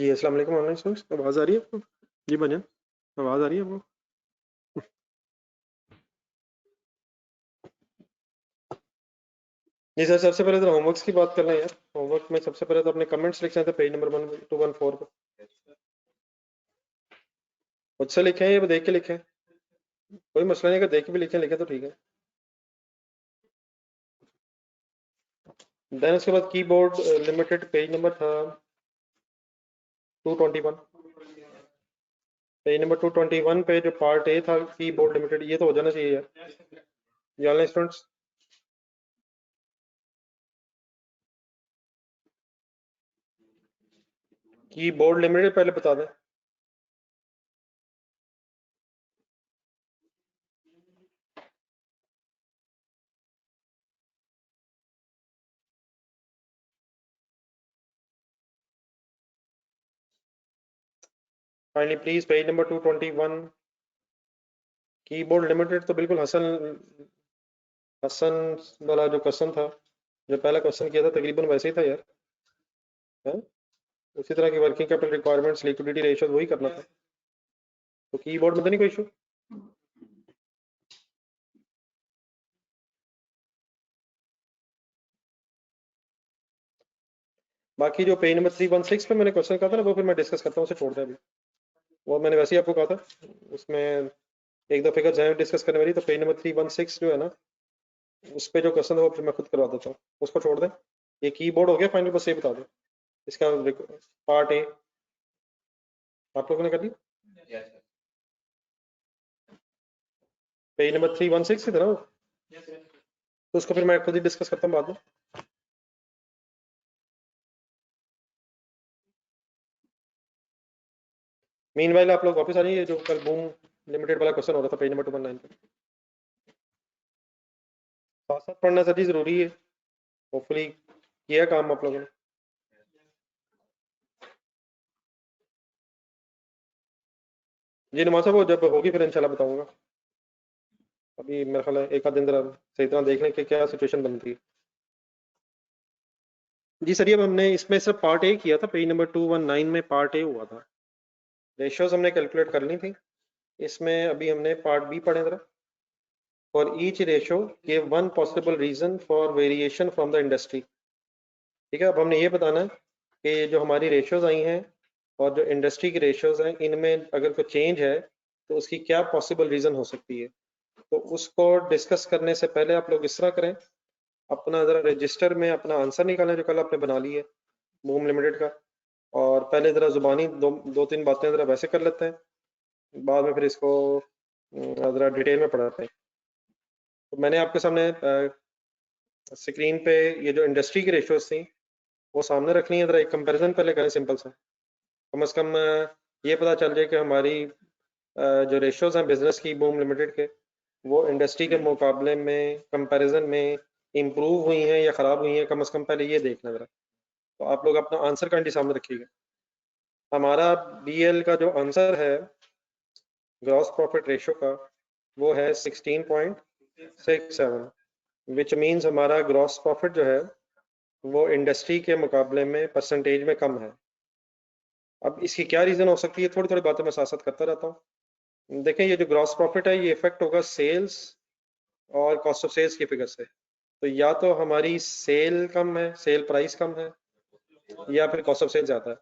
जी अस्सलाम वालेकुम online students, आवाज़ आ रही है आपको? जी भजन, आवाज़ आ रही है आपको? जी सर, सबसे पहले तो होमवर्क्स की बात कर लें यार। होमवर्क में सबसे पहले तो अपने कमेंट्स लिख रहे थे पेज नंबर 1214 पे। खुद से लिखें या देख के लिखें, कोई मसला नहीं, अगर देख के भी लिखें तो ठीक है। देन उसके बाद कीबोर्ड लिमिटेड पेज नंबर था 221। पेज नंबर 221 पे जो पार्ट ए था कीबोर्ड लिमिटेड, ये तो हो जाना चाहिए यार। ये ऑनलाइन स्टूडेंट्स, कीबोर्ड लिमिटेड पहले बता दें। Kindly please page number 221 keyboard limited. तो बिल्कुल हसन हसन वाला जो क्वेश्चन था, जो पहला क्वेश्चन किया था तकरीबन वैसे ही था यार, है? उसी तरह की working capital requirements, liquidity ratio वही करना था। तो कीबोर्ड में तो नहीं कोई इशू। बाकी जो पेज नंबर 316 पे मैंने क्वेश्चन कहा था ना, वो फिर मैं डिस्कस करता हूँ, उसे छोड़ दें अभी। वो मैंने वैसे ही आपको कहा था, उसमें एक दो फिगर हैं डिस्कस करने वाली। तो पेज नंबर 316 जो है ना, उस पे जो क्वेश्चन है वो फिर मैं खुद करवा देता हूँ, उसको छोड़ दें। ये कीबोर्ड हो गया फाइनल, बस ये बता दें इसका पार्ट ए आप लोगों ने कर लिया। पेज नंबर 316 ही था ना वो, तो उसको फिर मैं खुद ही डिस्कस करता हूँ बाद में। मीनवाइल आप लोग वापस आ जाइए, जो कल बूम लिमिटेड वाला क्वेश्चन हो रहा था पेज नंबर 219 पे। साथ साथ पढ़ना सर जी जरूरी है। होपफुली किया काम आप लोगों ने। जी नुमान साहब, वो जब होगी फिर इंशाल्लाह बताऊंगा। अभी मेरा ख्याल है एक आध दिन जरा सही तरह देख लें कि क्या सिचुएशन बनती है। जी सर, ये अब हमने इसमें सिर्फ पार्ट ए किया था, पेज नंबर 219 में पार्ट ए हुआ था। रेशियोज हमने कैलकुलेट कर ली थी। इसमें अभी हमने पार्ट बी पढ़े जरा। For each ratio give one possible reason for variation from the industry. ठीक है, अब हमने ये बताना है कि जो हमारी रेशियोज आई हैं और जो इंडस्ट्री की रेशियोज हैं, इनमें अगर कोई चेंज है तो उसकी क्या पॉसिबल रीजन हो सकती है। तो उसको डिस्कस करने से पहले आप लोग इस तरह करें, अपना ज़रा रजिस्टर में अपना आंसर निकालें जो कल आपने बना ली है बूम लिमिटेड का। और पहले ज़रा ज़ुबानी दो तीन बातें ज़रा वैसे कर लेते हैं, बाद में फिर इसको ज़रा डिटेल में पढ़ाते हैं। तो मैंने आपके सामने स्क्रीन पे ये जो इंडस्ट्री की रेशियोज थी वो सामने रखनी है। ज़रा एक कंपैरिजन पहले करें सिंपल सा, कम से कम ये पता चल जाए कि हमारी जो रेशियोज हैं बिजनेस की बूम लिमिटेड के, वो इंडस्ट्री के मुकाबले में कंपैरिजन में इम्प्रूव हुई हैं या ख़राब हुई हैं। कम से कम पहले ये देखना ज़रा। तो आप लोग अपना आंसर काइंडली सामने रखिएगा। हमारा बीएल का जो आंसर है ग्रॉस प्रॉफिट रेशियो का, वो है 16.67, विच मीन्स हमारा ग्रॉस प्रॉफिट जो है वो इंडस्ट्री के मुकाबले में परसेंटेज में कम है। अब इसकी क्या रीज़न हो सकती है, थोड़ी थोड़ी बातें मैं साथ साथ करता रहता हूँ। देखें, ये जो ग्रॉस प्रॉफिट है ये इफेक्ट होगा सेल्स और कॉस्ट ऑफ सेल्स की फिगर से। तो या तो हमारी सेल कम है, सेल प्राइस कम है, या फिर कॉस्ट ऑफ सेल ज़्यादा है।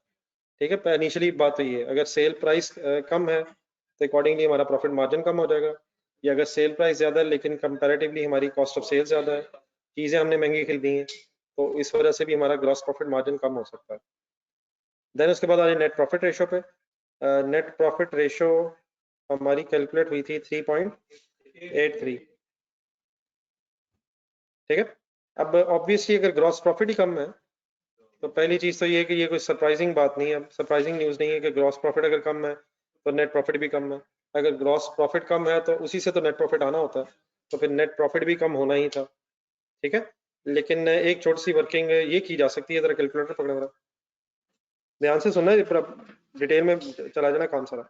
ठीक है, इनिशियली बात तो ये है, अगर सेल प्राइस कम है तो अकॉर्डिंगली हमारा प्रॉफिट मार्जिन कम हो जाएगा। या अगर सेल प्राइस ज़्यादा है लेकिन कंपैरेटिवली हमारी कॉस्ट ऑफ सेल ज़्यादा है, चीज़ें हमने महंगी खरीदी हैं, तो इस वजह से भी हमारा ग्रॉस प्रॉफिट मार्जिन कम हो सकता है। देन उसके बाद आ जाए नेट प्रॉफिट रेशो पे। नेट प्रॉफिट रेशो हमारी कैलकुलेट हुई थी 3.83। ठीक है, अब ऑब्वियसली अगर ग्रॉस प्रॉफिट ही कम है तो पहली चीज़ तो ये है कि ये कोई सरप्राइजिंग बात नहीं है, सरप्राइजिंग न्यूज़ नहीं है कि ग्रॉस प्रॉफिट अगर कम है तो नेट प्रॉफिट भी कम है। अगर ग्रॉस प्रॉफिट कम है तो उसी से तो नेट प्रॉफिट आना होता है, तो फिर नेट प्रॉफिट भी कम होना ही था। ठीक है, लेकिन एक छोटी सी वर्किंग ये की जा सकती है, जरा कैलकुलेटर पकड़े मेरा, ध्यान से सुनना है, पूरा डिटेल में चला जाना काम सारा।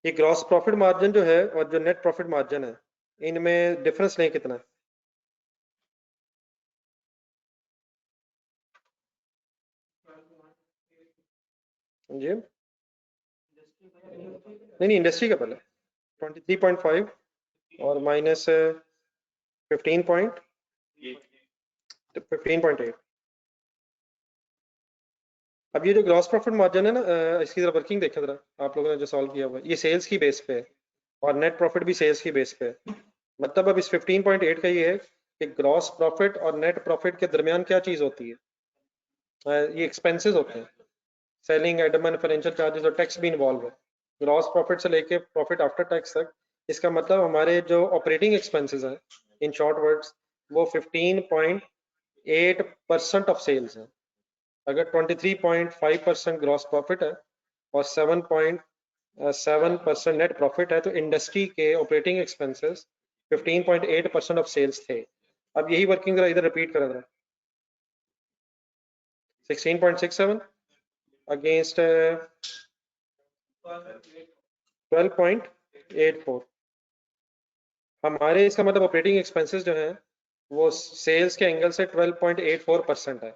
ये ग्रॉस प्रॉफिट मार्जिन जो है और जो नेट प्रॉफिट मार्जिन है, इनमें डिफरेंस नहीं कितना है। जी नहीं, इंडस्ट्री का पहले 23.5 और माइनस 15.8। अब ये जो ग्रॉस प्रॉफिट मार्जिन है ना, इसकी जरा वर्किंग देखा जरा आप लोगों ने जो सॉल्व किया हुआ है, ये सेल्स की बेस पे है और नेट प्रॉफिट भी सेल्स की बेस पे है। मतलब अब इस 15.8 का ये है कि ग्रॉस प्रॉफिट और नेट प्रॉफिट के दरमियान क्या चीज होती है, ये एक्सपेंसेस होते हैं, सेलिंग, एडमिन, फाइनेंशियल चार्जेस और टैक्स भी इन्वॉल्व है। ग्रॉस प्रॉफिट से लेके प्रॉफिट आफ्टर टैक्स तक, इसका मतलब हमारे जो ऑपरेटिंग एक्सपेंसेस हैं, इन शॉर्ट वर्ड्स, वो 15.8% ऑफ सेल्स है। अगर 23.5% ग्रॉस प्रॉफिट है और 7.7% नेट प्रॉफिट है, तो इंडस्ट्री के ऑपरेटिंग एक्सपेंसेस 15.8% ऑफ सेल्स थे। अब यही वर्किंग जरा इधर रिपीट करें जरा, 16.67 अगेंस्ट 12.84। हमारे इसका मतलब ऑपरेटिंग एक्सपेंसेस जो है वो सेल्स के एंगल से 12.84% है।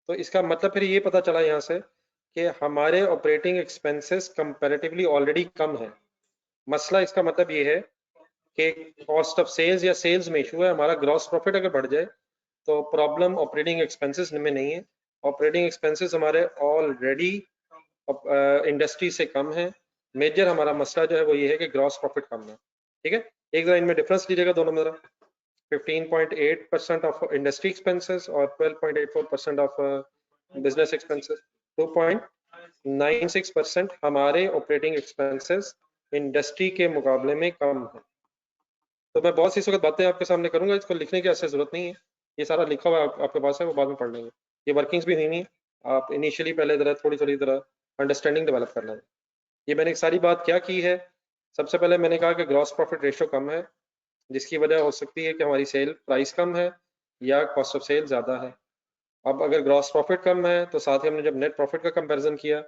तो इसका मतलब फिर ये पता चला यहाँ से कि हमारे ऑपरेटिंग एक्सपेंसेस कंपैरेटिवली ऑलरेडी कम है। मसला इसका मतलब ये है कि कॉस्ट ऑफ सेल्स या सेल्स में इशू है। हमारा ग्रॉस प्रॉफिट अगर बढ़ जाए तो प्रॉब्लम ऑपरेटिंग एक्सपेंसेस में नहीं है। ऑपरेटिंग एक्सपेंसेस हमारे ऑलरेडी इंडस्ट्री से कम है। मेजर हमारा मसला जो है वो ये है कि ग्रॉस प्रॉफिट कम है। ठीक है, एक जरा इनमें डिफरेंस लीजिएगा दोनों में जरा, 15.8% ऑफ इंडस्ट्री एक्सपेंसेस और 12.84% ऑफ बिजनेस एक्सपेंसेस। 2.96% हमारे ऑपरेटिंग एक्सपेंसेस इंडस्ट्री के मुकाबले में कम है। तो मैं बहुत सी इस वक्त बातें आपके सामने करूंगा, इसको लिखने की ऐसे जरूरत नहीं है, ये सारा लिखा हुआ आपके पास है, वो बाद में पढ़ लेंगे। ये वर्किंग्स भी हुई नहीं है, आप इनिशियली पहले जरा थोड़ी थोड़ी जरा अंडरस्टैंडिंग डेवलप कर लेंगे। ये मैंने एक सारी बात क्या की है, सबसे पहले मैंने कहा कि ग्रॉस प्रॉफिट रेशो कम है, जिसकी वजह हो सकती है कि हमारी सेल प्राइस कम है या कॉस्ट ऑफ सेल ज़्यादा है। अब अगर ग्रॉस प्रॉफिट कम है तो साथ ही हमने जब नेट प्रॉफिट का कंपैरिजन किया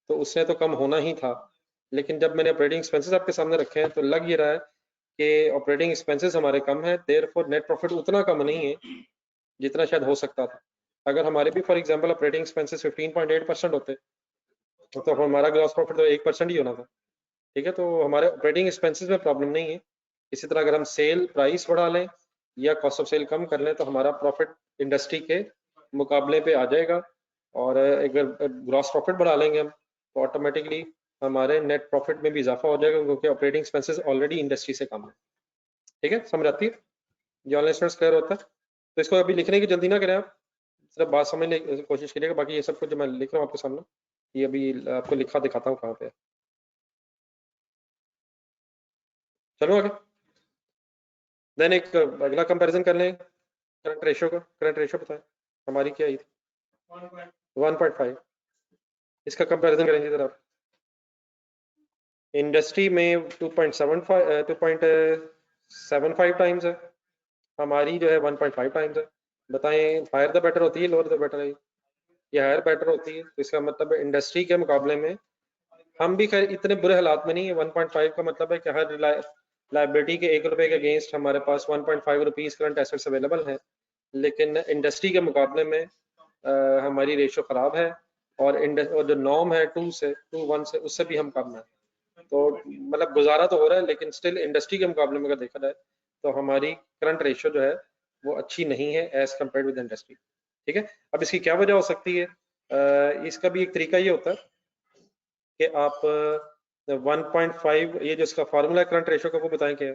तो उसने तो कम होना ही था, लेकिन जब मैंने ऑपरेटिंग एक्सपेंसेस आपके सामने रखे हैं तो लग ये रहा है कि ऑपरेटिंग एक्सपेंसेस हमारे कम है, देयरफॉर नेट प्रॉफिट उतना कम नहीं है जितना शायद हो सकता था। अगर हमारे भी फॉर एग्जांपल ऑपरेटिंग एक्सपेंसेस 15.8% होते तो हमारा ग्रॉस प्रॉफिट तो 1% ही होना था। ठीक है, तो हमारे ऑपरेटिंग एक्सपेंसेस में प्रॉब्लम नहीं है। इसी तरह अगर हम सेल प्राइस बढ़ा लें या कॉस्ट ऑफ सेल कम कर लें तो हमारा प्रॉफिट इंडस्ट्री के मुकाबले पे आ जाएगा, और अगर ग्रॉस प्रॉफिट बढ़ा लेंगे हम तो ऑटोमेटिकली हमारे नेट प्रॉफिट में भी इजाफा हो जाएगा, क्योंकि ऑपरेटिंग एक्सपेंसेस ऑलरेडी इंडस्ट्री से कम है। ठीक है, समझ आती है? जो ऑनलाइन स्टूडेंट्स क्लियर होता है तो इसको अभी लिखने की जल्दी ना करें आप, सिर्फ बात समझने की कोशिश करिएगा। बाकी ये सब कुछ जो मैं लिख रहा हूँ आपके सामने, ये अभी आपको लिखा दिखाता हूँ कहाँ पे है। चलो आगे, देन एक अगला कंपैरिजन कर लें करंट रेशियो का। करंट रेशियो बताएं हमारी क्या आई थी, 1.5। इसका कंपैरिजन करेंगे जरा आप। इंडस्ट्री में 2.75 टाइम्स है, हमारी जो है 1.5 टाइम्स है। बताएं हायर द बेटर होती है लोअर द बेटर है? ये हायर बेटर होती है, तो इसका मतलब इंडस्ट्री के मुकाबले में हम भी खैर इतने बुरे हालात में नहीं है। 1.5 का मतलब है कि हर लाइबिलिटी के 1 रुपए के अगेंस्ट हमारे पास 1.5 रुपीज करंट एसेट्स अवेलेबल है, लेकिन इंडस्ट्री के मुकाबले में हमारी रेशो खराब है, और जो नॉर्म है 2 से उससे भी हम कम है। तो मतलब गुजारा तो हो रहा है, लेकिन स्टिल इंडस्ट्री के मुकाबले में अगर देखा जाए तो हमारी करंट रेशो जो है वो अच्छी नहीं है एज कम्पेयर विद इंडस्ट्री। ठीक है, अब इसकी क्या वजह हो सकती है? इसका भी एक तरीका ये होता है कि आप 1.5, ये जो इसका फार्मूला है करंट रेशो का, वो बताएं क्या है?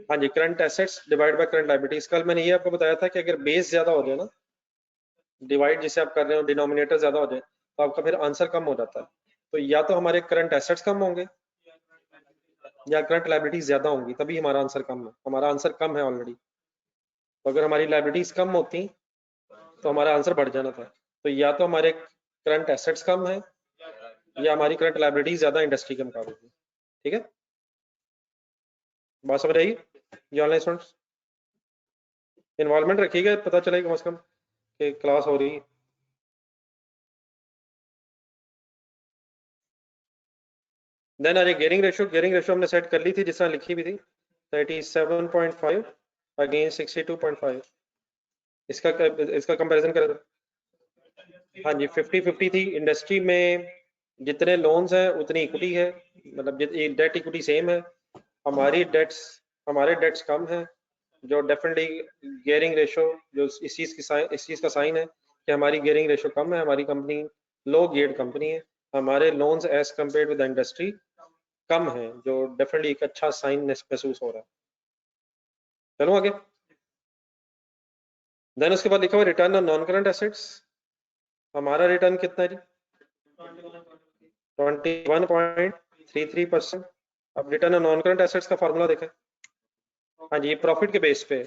हाँ जी, current assets divide by current liabilities. कल मैंने ये आपको बताया था कि अगर बेस ज्यादा हो जाए ना, डिवाइड जिसे आप कर रहे हो, डिनोमिनेटर ज्यादा हो जाए तो आपका फिर आंसर कम हो जाता है। तो या तो हमारे करंट एसेट्स कम होंगे या करंट लायबिलिटीज ज्यादा होंगी, तभी हमारा आंसर कम है। हमारा आंसर कम है ऑलरेडी, तो अगर हमारी लायबिलिटीज कम होती तो हमारा आंसर बढ़ जाना था। तो या तो हमारे करंट एसेट्स कम है या हमारी करंट लायबिलिटीज ज्यादा इंडस्ट्री के मुकाबले में। ठीक है, बात समझ आएगी? ये ऑनलाइन स्टूडेंट्स इन्वॉल्वमेंट रखिएगा, पता चलेगा कम से कम कि क्लास हो रही है। देन अरे गियरिंग रेशो हमने सेट कर ली थी जिस तरह लिखी भी थी, 37.5 अगेंस्ट 62.5। इसका इसका कंपैरिजन करें तो हाँ जी 50-50 थी। इंडस्ट्री में जितने लोन्स हैं उतनी इक्विटी है, मतलब डेट इक्विटी सेम है। हमारे डेट्स कम है, जो डेफिनेटली गियरिंग रेशो जो इस चीज का साइन है कि हमारी गियरिंग रेशो कम है, हमारी कंपनी लो गियर्ड कंपनी है। हमारे loans as compare with industry कम है, जो डेफिनेटली एक अच्छा साइन महसूस हो रहा है। चलो आगे। देन उसके बाद लिखा हुआ return on non current assets. हमारा रिटर्न कितना है जी? 21.33%। अब return on non current assets का फार्मूला देखें। हाँ जी, ये प्रॉफिट के बेस पे।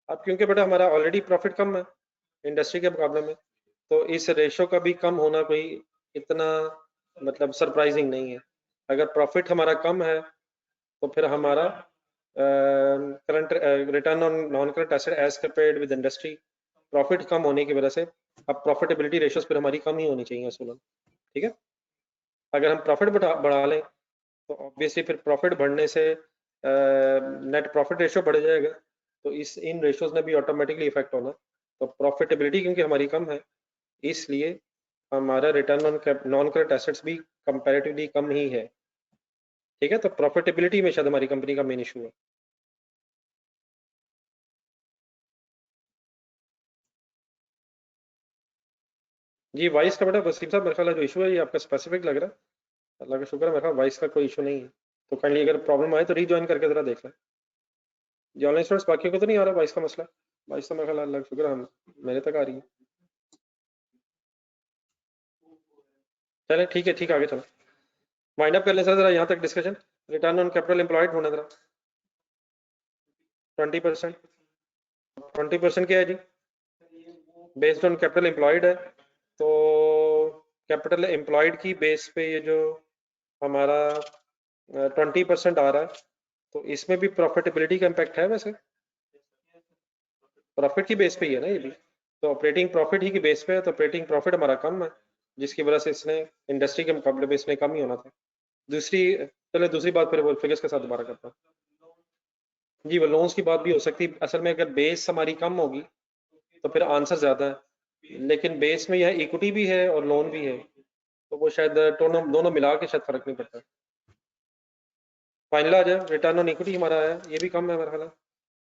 अब क्योंकि बेटा हमारा ऑलरेडी प्रॉफिट कम है इंडस्ट्री के मुकाबले में, तो इस रेशो का भी कम होना कोई इतना मतलब सरप्राइजिंग नहीं है। अगर प्रॉफिट हमारा कम है तो फिर हमारा current return on non current asset as compared with industry, profit कम होने की वजह से अब प्रॉफिटेबिलिटी रेशियोज फिर हमारी कम ही होनी चाहिए असूलन। ठीक है, अगर हम प्रॉफिट बढ़ा लें तो ऑब्वियसली फिर प्रॉफिट बढ़ने से नेट प्रॉफिट रेशियो बढ़ जाएगा, तो इन रेशियोज ने भी ऑटोमेटिकली इफेक्ट होना। तो प्रॉफिटेबिलिटी क्योंकि हमारी कम है, इसलिए हमारा return on non current assets भी कंपैरेटिवली कम ही है। ठीक है, तो प्रॉफिटेबिलिटी में शायद हमारी कंपनी का मेन इशू है। जी वाइस का बेटा वसीम साहब, मेरे ख्याल है जो इशू है ये आपका स्पेसिफिक लग रहा है। अल्लाह का शुक्र है, मेरे ख्याल वाइस का कोई इशू नहीं है। तो काइंडली अगर प्रॉब्लम आए तो रीज्वाइन करके जरा देख लें। जी ऑनलाइन स्टूडेंट्स बाकियों को तो नहीं आ रहा वाइस का मसला? वाइस तो मेरे ख्याल अल्लाह का शुक्र है हम मेरे तक आ रही है। चले ठीक है, ठीक है, आगे चलो। वाइंड अप कर लें सर जरा यहाँ तक discussion. Return on capital employed होना जरा 20%। 20% क्या है जी? बेस्ड ऑन कैपिटल एम्प्लॉयड है, तो कैपिटल एम्प्लॉयड की बेस पे ये जो हमारा 20% आ रहा है, तो इसमें भी प्रॉफिटेबिलिटी का इम्पैक्ट है वैसे। प्रॉफिट की बेस पे ही है ना ये भी, तो ऑपरेटिंग प्रॉफिट ही की बेस पे है, तो ऑपरेटिंग प्रॉफिट हमारा कम है, जिसकी वजह से इसने इंडस्ट्री के मुकाबले में इसने कम ही होना था। दूसरी, चलो दूसरी बात फिर वो फिगर्स के साथ दोबारा करता हूँ। जी वो लोन्स की बात भी हो सकती है, असल में अगर बेस हमारी कम होगी तो फिर आंसर ज्यादा है, लेकिन बेस में यह इक्विटी भी है और लोन भी है, तो वो शायद दोनों दोनों मिला के शायद फर्क नहीं पड़ता। फाइनल आ जाए, रिटर्न ऑन इक्विटी हमारा है, ये भी कम है मेरा ख्याल है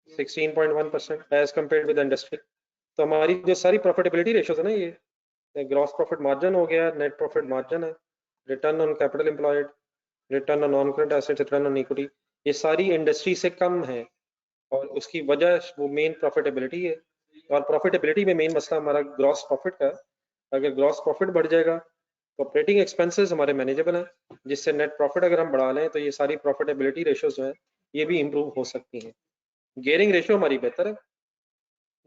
16.1% एज कम्पेयर विद इंडस्ट्री। तो हमारी जो सारी प्रॉफिटेबिलिटी रेशियोज है ना, ये ग्रॉस प्रॉफिट मार्जिन हो गया, नेट प्रॉफिट मार्जिन है, return on capital employed, return on non current assets, return on equity, ये सारी इंडस्ट्री से कम है, और उसकी वजह वो मेन प्रॉफिटेबिलिटी है। और प्रॉफिटेबिलिटी में मेन मसला हमारा ग्रॉस प्रॉफिट का है। अगर ग्रॉस प्रॉफिट बढ़ जाएगा तो ऑपरेटिंग एक्सपेंसेस हमारे मैनेजेबल हैं, जिससे नेट प्रॉफिट अगर हम बढ़ा लें तो ये सारी प्रॉफिटेबिलिटी रेशियोज जो है ये भी इंप्रूव हो सकती हैं। गियरिंग रेशियो हमारी बेहतर है,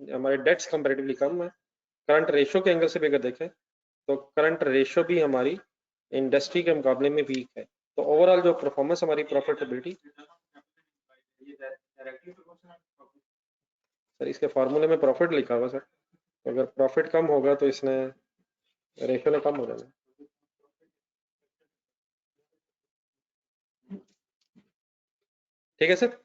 हमारे डेट्स कंपेरेटिवली कम है। करंट रेशियो के एंगल से भी अगर देखें तो करंट रेशियो भी हमारी इंडस्ट्री के मुकाबले में वीक है। तो ओवरऑल जो परफॉर्मेंस हमारी प्रॉफिटेबिलिटी, सर इसके फार्मूले में प्रॉफिट लिखा हुआ सर, तो अगर प्रॉफिट कम होगा तो इसने रेशियो ने कम हो जाना। ठीक है सर।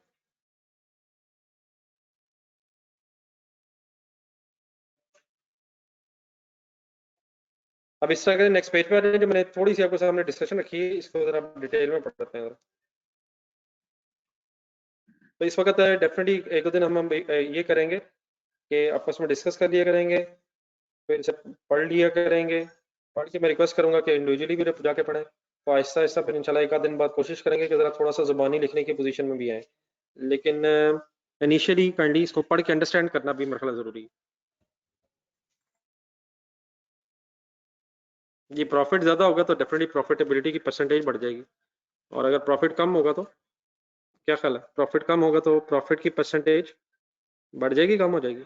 अब इस तरह के नेक्स्ट पेज पे आ रहे हैं, जो मैंने थोड़ी सी आपके सामने डिस्कशन रखी है, इसको जरा डिटेल में पढ़ते हैं। तो इस वक्त डेफिनेटली एक दो दिन हम ये करेंगे कि आपस में डिस्कस कर लिया करेंगे, फिर इसे पढ़ लिया करेंगे। पढ़ के मैं रिक्वेस्ट करूंगा कि इंडिविजुअली भी जाके पढ़ें, तो आहिस्ता आहिस्ता फिर इंशाल्लाह एक आध दिन बाद कोशिश करेंगे कि ज़रा थोड़ा सा ज़ुबानी लिखने की पोजीशन में भी आए। लेकिन इनिशियली काइंडली इसको पढ़ के अंडरस्टैंड करना भी मेरा ख्याल ज़रूरी है। ये प्रॉफिट ज़्यादा होगा तो डेफिनेटली प्रॉफिटेबिलिटी की परसेंटेज बढ़ जाएगी, और अगर प्रॉफिट कम होगा तो क्या ख्याल है? प्रॉफिट कम होगा तो प्रॉफिट की परसेंटेज बढ़ जाएगी, कम हो जाएगी?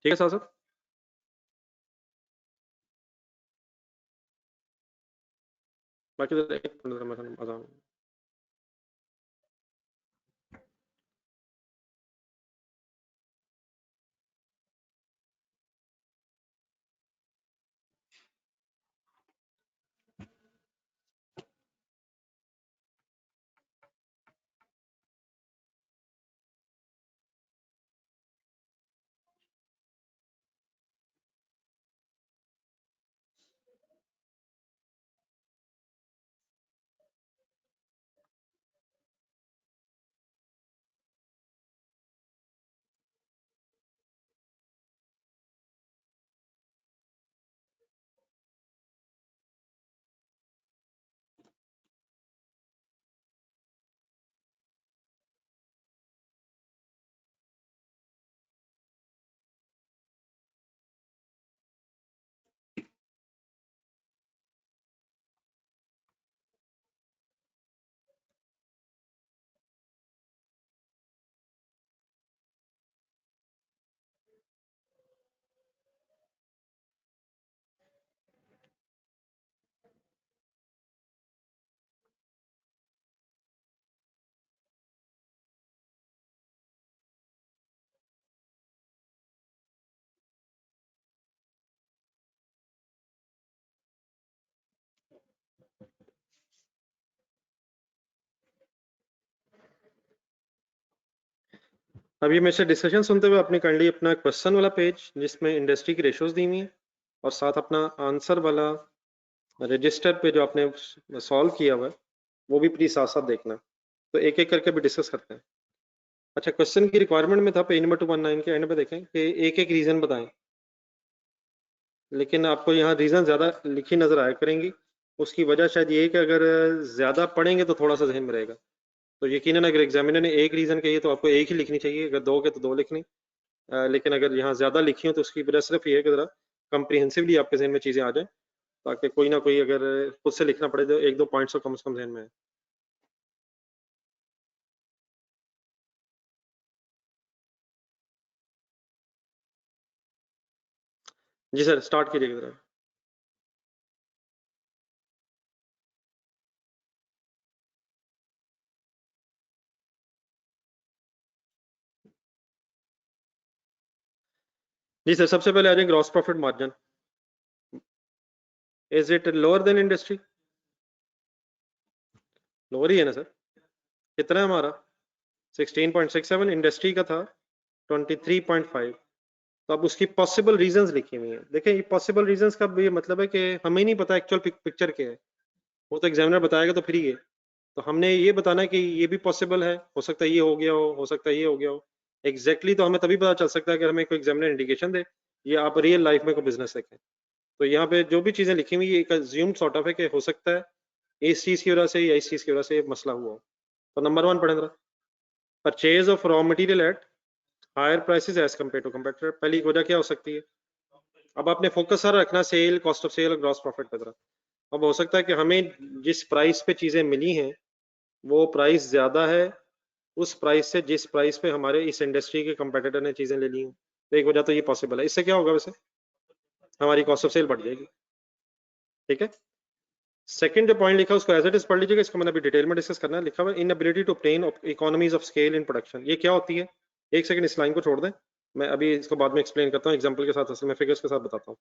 ठीक है साहब। बाकी तो एक मिनट, अभी मेरे से डिस्कशन सुनते हुए आपने काइंडली अपना क्वेश्चन वाला पेज जिसमें इंडस्ट्री की रेशोज दी हुई हैं और साथ अपना आंसर वाला रजिस्टर पे जो आपने सॉल्व किया हुआ है वो भी प्लीज साथ साथ देखना। तो एक एक करके भी डिस्कस करते हैं। अच्छा, क्वेश्चन की रिक्वायरमेंट में था पेज नंबर 219 के एंड पे देखें कि एक एक रीजन बताएं, लेकिन आपको यहाँ रीजन ज्यादा लिखी नजर आया करेंगी। उसकी वजह शायद ये है कि अगर ज्यादा पढ़ेंगे तो थोड़ा सा जहन में रहेगा। तो यकीनन अगर एग्जामिनर ने एक रीजन कही तो आपको एक ही लिखनी चाहिए, अगर दो के तो दो लिखनी। लेकिन अगर यहाँ ज्यादा लिखी हो तो उसकी वजह सिर्फ ये है कि जरा कंप्रीहेंसिवली आपके जहन में चीजें आ जाए, ताकि कोई ना कोई अगर खुद से लिखना पड़े तो एक दो पॉइंट्स तो कम से कम जहन में है। जी सर, स्टार्ट कीजिएगा जरा। जी सर, सबसे पहले आ जाए gross profit margin. Is it lower than industry? Lower ही है ना सर। कितना है हमारा? 16.67, इंडस्ट्री का था 23.5। तो अब उसकी पॉसिबल रीजंस लिखी हुई हैं। देखिए, ये पॉसिबल रीजंस का ये मतलब है कि हमें नहीं पता एक्चुअल पिक्चर क्या है, वो तो एग्जामिनर बताएगा तो फिर ही है। तो हमने ये बताना है कि ये भी पॉसिबल है, हो सकता है ये हो गया हो सकता है ये हो गया हो। एग्जैक्टली तो हमें तभी पता चल सकता है कि हमें कोई एग्जामिनर इंडिकेशन दे या आप रियल लाइफ में कोई बिजनेस देखें। तो यहाँ पे जो भी चीजें लिखी हुई है एक अज्यूम्ड सॉर्ट ऑफ है कि हो सकता है इस चीज की वजह से या इस चीज की वजह से ये मसला हुआ हो। तो नंबर वन पढ़े जरा। Purchase of raw material at higher prices as compare to competitor, पहली वजह क्या हो सकती है? अब आपने फोकस सारा रखना सेल, कॉस्ट ऑफ सेल और ग्रॉस प्रॉफिट पे तरफ। अब हो सकता है कि हमें जिस प्राइस पे चीजें मिली हैं वो प्राइस ज्यादा है उस प्राइस से जिस प्राइस पे हमारे इस इंडस्ट्री के कंपेटिटर ने चीजें ले ली हैं। तो एक वजह तो ये पॉसिबल है। इससे क्या होगा वैसे? हमारी कॉस्ट ऑफ सेल बढ़ जाएगी। ठीक है। सेकंड जो पॉइंट लिखा है उसको एज इट इज पढ़ लीजिएगा, इसको मैंने अभी डिटेल में डिस्कस करना है। लिखा हुआ inability to obtain economies of scale in production, ये क्या होती है? एक सेकंड इस लाइन को छोड़ दें, मैं अभी इसको बाद में एक्सप्लेन करता हूँ एग्जांपल के साथ, असल में फिगर्स के साथ बताता हूँ।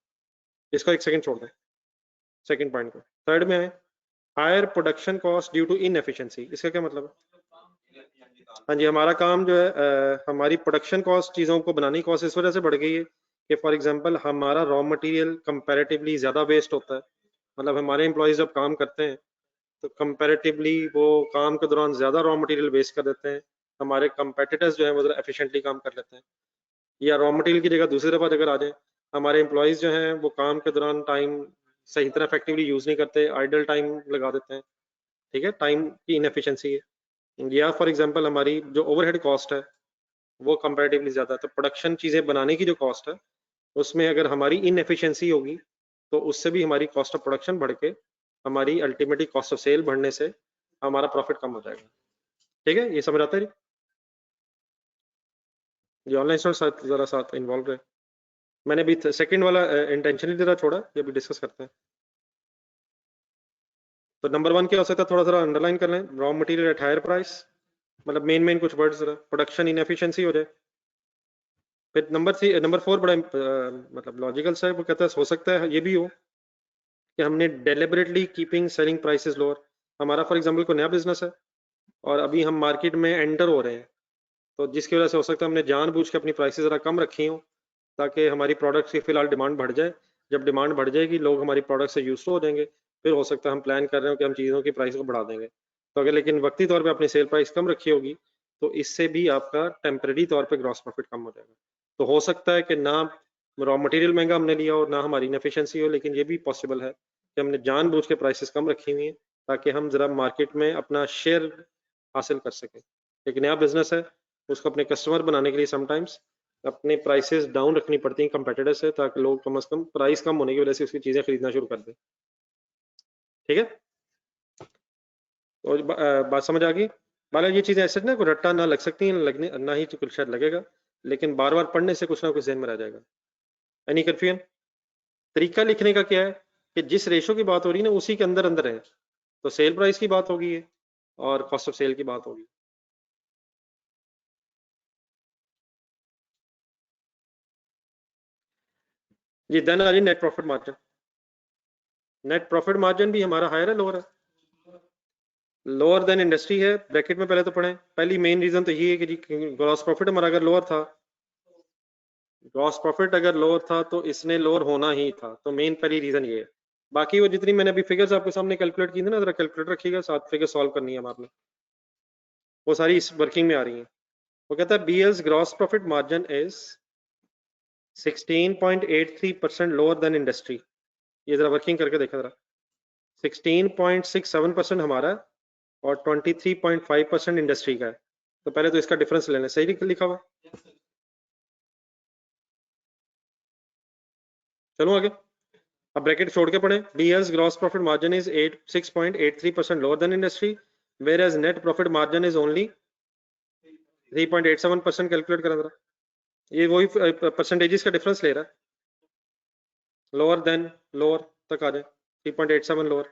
इसको एक सेकंड छोड़ दें, सेकंड पॉइंट को। थर्ड में है higher production cost due to inefficiency, इसका क्या मतलब है? हाँ जी, हमारा काम जो है हमारी प्रोडक्शन कॉस्ट, चीज़ों को बनाने की कॉस्ट इस वजह से बढ़ गई है कि फॉर एग्जांपल हमारा रॉ मटेरियल कंपैरेटिवली ज़्यादा वेस्ट होता है। मतलब हमारे एम्प्लॉयज़ जब काम करते हैं तो कंपैरेटिवली वो काम के दौरान ज़्यादा रॉ मटेरियल वेस्ट कर देते हैं। हमारे कंपेटिटर्स जो हैं वो एफिशिएंटली काम कर लेते हैं। या रॉ मटेरियल की जगह दूसरी तरफ अगर आ जाए, हमारे एम्प्लॉयज़ जो हैं वो काम के दौरान टाइम सही तरह इफेक्टिवली यूज़ नहीं करते, आइडल टाइम लगा देते हैं। ठीक है, टाइम की इनएफिशिएंसी है। या फॉर एग्जांपल हमारी जो ओवरहेड कॉस्ट है वो कंपैरेटिवली ज़्यादा है। तो प्रोडक्शन चीज़ें बनाने की जो कॉस्ट है उसमें अगर हमारी इनएफिशिएंसी होगी तो उससे भी हमारी कॉस्ट ऑफ प्रोडक्शन बढ़ के हमारी अल्टीमेटली कॉस्ट ऑफ सेल बढ़ने से हमारा प्रॉफिट कम हो जाएगा। ठीक है, ये समझ आता है? ये ऑनलाइन स्टूडेंट साथ जरा साथ इन्वॉल्व रहे। मैंने अभी सेकंड वाला इंटेंशनली जरा छोड़ा, ये भी डिस्कस करते हैं। तो नंबर वन क्या हो सकता है, थोड़ा सा अंडरलाइन कर लें। Raw material at higher price, मतलब मेन मेन कुछ वर्ड्स जरा। प्रोडक्शन इनएफिशिएंसी हो जाए। फिर नंबर थ्री, नंबर फोर बड़ा मतलब लॉजिकल सा है, वो कहता है हो सकता है ये भी हो कि हमने deliberately keeping selling prices lower. हमारा फॉर एग्जांपल कोई नया बिजनेस है और अभी हम मार्केट में एंटर हो रहे हैं, तो जिसकी वजह से हो सकता है हमने जानबूझ के अपनी प्राइसेस ज़रा कम रखी हो ताकि हमारी प्रोडक्ट्स की फिलहाल डिमांड बढ़ जाए। जब डिमांड बढ़ जाएगी लोग हमारी प्रोडक्ट से यूज हो जाएंगे, फिर हो सकता है हम प्लान कर रहे हो कि हम चीज़ों की प्राइस को बढ़ा देंगे। तो अगर लेकिन वक्ती तौर पे अपनी सेल प्राइस कम रखी होगी तो इससे भी आपका टेम्परेरी तौर पे ग्रॉस प्रॉफिट कम हो जाएगा। तो हो सकता है कि ना रॉ मटेरियल महंगा हमने लिया हो, ना हमारी इनएफिशिएंसी हो, लेकिन ये भी पॉसिबल है कि हमने जानबूझ के प्राइसेस कम रखी हुई हैं ताकि हम ज़रा मार्केट में अपना शेयर हासिल कर सकें। एक नया बिजनेस है, उसको अपने कस्टमर बनाने के लिए समटाइम्स अपने प्राइसेस डाउन रखनी पड़ती हैं कंपेटिटर से, ताकि लोग कम से कम प्राइस कम होने की वजह से उसकी चीज़ें खरीदना शुरू कर दें। ठीक है, तो बात समझ आ गई? बाला, ये चीज़ें ऐसे ना कोई रट्टा ना लग सकती हैं, लगने ना ही कुछ शायद लगेगा, लेकिन बार बार पढ़ने से कुछ ना कुछ जहन में रह जाएगा। Any confusion? तरीका लिखने का क्या है कि जिस रेशो की बात हो रही है ना उसी के अंदर अंदर है। तो सेल प्राइस की बात होगी है और कॉस्ट ऑफ सेल की बात होगी। जी, देन आ जी net profit margin. Net profit margin भी हमारा हायर है लोअर है? लोअर देन इंडस्ट्री है, ब्रैकेट में पहले तो पढ़ें। पहली मेन रीजन तो ये है कि जी ग्रॉस प्रॉफिट हमारा अगर लोअर था, ग्रॉस प्रॉफिट अगर लोअर था तो इसने लोअर होना ही था, तो मेन पहली रीजन ये है। बाकी वो जितनी मैंने अभी फिगर्स आपके सामने कैलकुलेट की थी ना, जरा कैलकुलेटर रखिएगा, 7 फिगर सॉल्व करनी है हमें आपने, वो सारी इस वर्किंग में आ रही हैं। वो कहता है BL's gross profit margin is 16.83% lower than industry. ये जरा वर्किंग करके देखा जरा, 16.67% हमारा है और 23.5% इंडस्ट्री का है। तो पहले तो इसका डिफरेंस लेना, सही लिखा हुआ। चलो आगे, अब ब्रैकेट छोड़ के पढ़े। BL's gross profit margin is 6.83% lower than industry, whereas net profit margin is only 3.87%। Calculate करें जरा, ये वही परसेंटेजेस का डिफरेंस ले रहा है, लोअर देन लोअर तक आ जाए, 3.87 लोअर।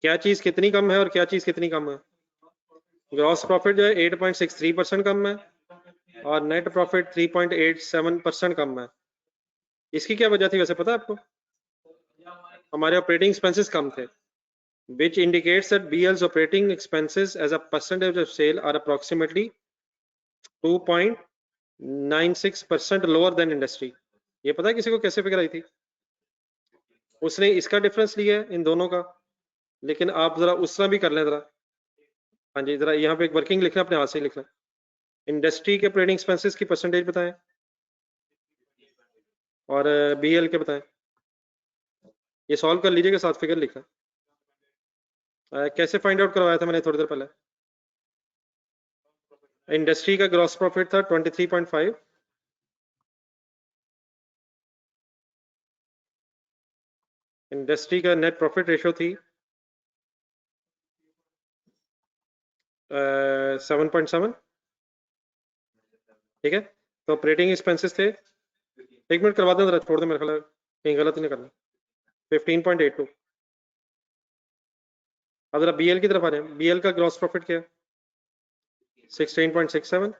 क्या चीज कितनी कम है और क्या चीज कितनी कम है? ग्रॉस प्रॉफिट जो है 8.63% कम है और नेट प्रॉफिट 3.87% कम है। इसकी क्या वजह थी वैसे पता है आपको? हमारे ऑपरेटिंग एक्सपेंसेस कम थे, which indicates that BL's operating expenses as a percentage of sale are approximately 2.96% lower than industry। ये पता है किसी को कैसे फिगर आई थी? उसने इसका डिफरेंस लिया है इन दोनों का, लेकिन आप जरा उस तरह भी कर लें जरा। हाँ जी, जरा यहाँ पे एक वर्किंग लिखना, अपने हाथ से लिखना। इंडस्ट्री के ऑपरेटिंग एक्सपेंसेस की परसेंटेज बताएं और BL के बताएं। ये सॉल्व कर लीजिएगा, साथ फिगर लिखना। कैसे फाइंड आउट करवाया था मैंने थोड़ी देर पहले? इंडस्ट्री का ग्रॉस प्रॉफिट था 23.5, इंडस्ट्री का नेट प्रॉफिट रेशो थी 7.7। ठीक है, तो ऑपरेटिंग एक्सपेंसेस थे, एक मिनट करवा दें जरा, छोड़ दें, मेरे ख्याल कहीं गलत ही नहीं करना। 15.82। अब जरा BL की तरफ आ जाए। BL का ग्रॉस प्रॉफिट क्या है? 16.67।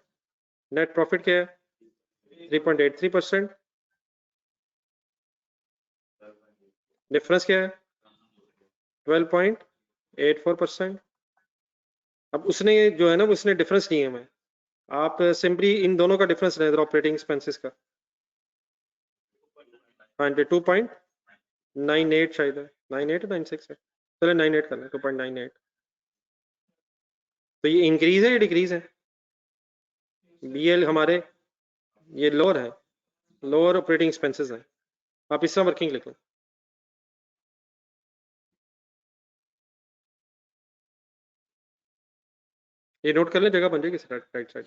नेट प्रॉफिट क्या है? 3.83%। डिफरेंस क्या है? 12.84%। अब उसने जो है ना, उसने डिफरेंस नहीं है, मैं आप सिंपली इन दोनों का डिफरेंस लें ऑपरेटिंग एक्सपेंसेस का। हाँ, 2.98 शायद है, 98 96 है, चलो 98 कर लें, 2.98। तो ये इंक्रीज है या डिक्रीज है? BL हमारे ये लोअर है, लोअर ऑपरेटिंग एक्सपेंसेस है। आप इस तरह वर्किंग लिख लें, ये नोट कर लें, जगह बन जाएगी राइट साइड।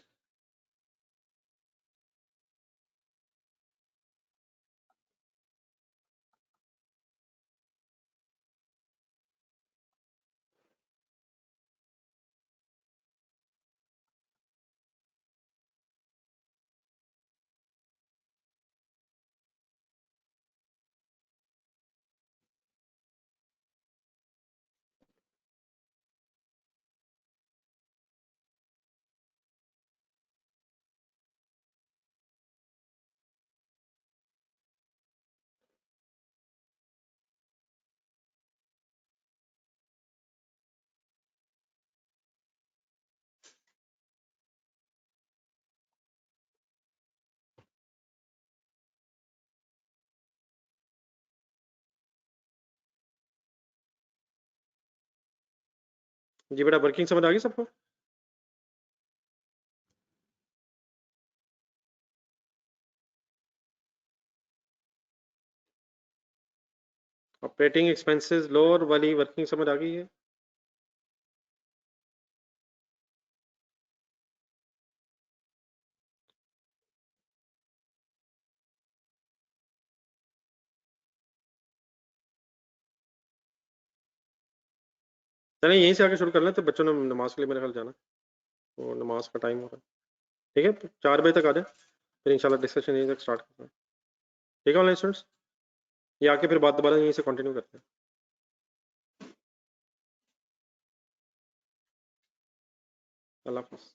जी बेटा, वर्किंग समझ आ गई सबको? ऑपरेटिंग एक्सपेंसेस लोअर वाली वर्किंग समझ आ गई है? चलें यहीं से आगे शुरू कर लें, तो बच्चों ने नमाज के लिए मेरे ख्याल जाना, तो नमाज का टाइम हो रहा है। ठीक है, 4 बजे तक आ जाए, फिर इंशाल्लाह डिस्कशन यहीं तक स्टार्ट करते हैं। ठीक है ऑनलाइन स्टूडेंट्स, ये आके फिर बात दोबारा यहीं से कंटिन्यू करते हैं। अल्लाह हाफ़िज़।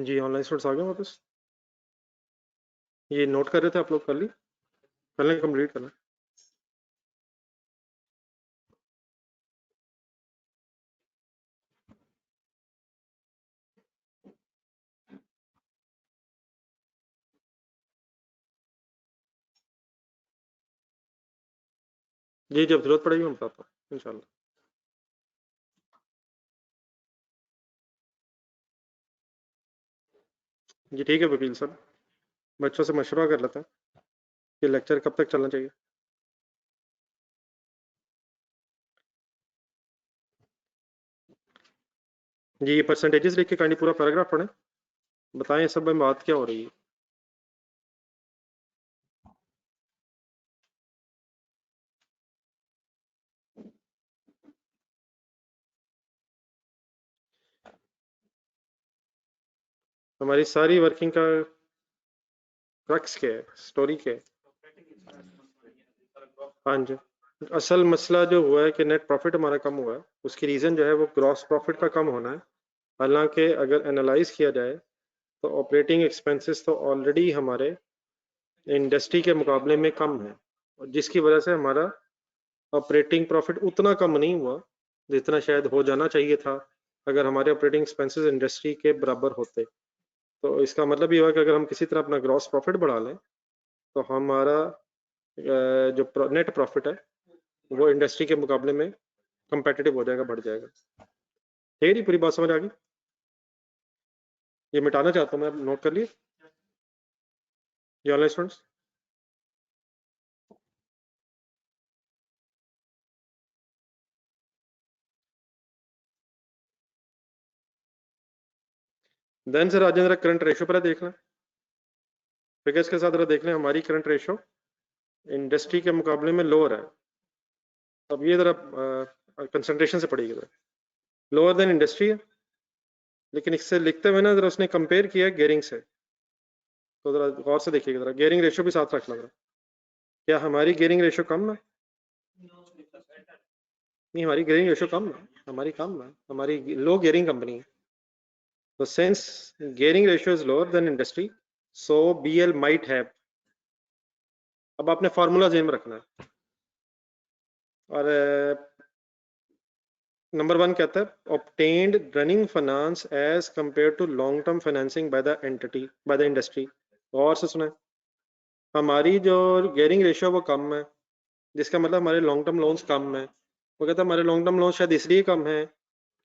जी ऑनलाइन स्टूडेंट्स आ गए वापस? ये नोट कर रहे थे आप लोग? कर ली? कर लें, कंप्लीट करना। जी जब जरूरत पड़ेगी मैं बताता हूँ इंशाल्लाह। जी ठीक है वकील साहब, बच्चों से मशवरा कर लेते हैं कि लेक्चर कब तक चलना चाहिए। जी ये परसेंटेजेस लिख के काइंडली पूरा पैराग्राफ पढ़ें, बताएं सब में बात क्या हो रही है। हमारी सारी वर्किंग का क्रक्स क्या है, स्टोरी क्या है? हाँ जी, असल मसला जो हुआ है कि नेट प्रॉफिट हमारा कम हुआ है, उसकी रीज़न जो है वो ग्रॉस प्रॉफिट का कम होना है। हालांकि अगर एनालाइज किया जाए तो ऑपरेटिंग एक्सपेंसेस तो ऑलरेडी हमारे इंडस्ट्री के मुकाबले में कम है, और जिसकी वजह से हमारा ऑपरेटिंग प्रॉफिट उतना कम नहीं हुआ जितना शायद हो जाना चाहिए था अगर हमारे ऑपरेटिंग एक्सपेंसेस इंडस्ट्री के बराबर होते। तो इसका मतलब ये हुआ कि अगर हम किसी तरह अपना ग्रॉस प्रॉफिट बढ़ा लें तो हमारा जो नेट प्रॉफिट है वो इंडस्ट्री के मुकाबले में कंपेटिटिव हो जाएगा, बढ़ जाएगा। ठीक है जी, पूरी बात समझ आ गई? ये मिटाना चाहता हूँ मैं, आप नोट कर लिए ये ऑनलाइन स्टूडेंट्स? देन सर आज जरा करंट रेशो पर देख लें, फिगर्स के साथ जरा देख लें हमारी करंट रेशो इंडस्ट्री के मुकाबले में लोअर है। अब ये जरा कंसंट्रेशन से पढ़िएगा, जरा लोअर देन इंडस्ट्री है, लेकिन इससे लिखते हुए ना जरा उसने कंपेयर किया गेयरिंग से, तो जरा गौर से देखिएगा, जरा गेयरिंग रेशो भी साथ रखना जरा। क्या हमारी गेयरिंग रेशो कम है? नहीं हमारी गेयरिंग रेशो कम है, हमारी कम है, हमारी लो गेयरिंग कंपनी है। तो since gearing ratio is lower than industry so BL might have, अब आपने फार्मूला जेन में रखना है। और नंबर 1 कहता है obtained running finance as compared to long term financing by the entity by the industry। और से सुना, हमारी जो गेयरिंग रेशियो वो कम है, जिसका मतलब हमारे लॉन्ग टर्म लोन्स कम है। वो कहता है हमारे लॉन्ग टर्म लोन शायद इसलिए कम है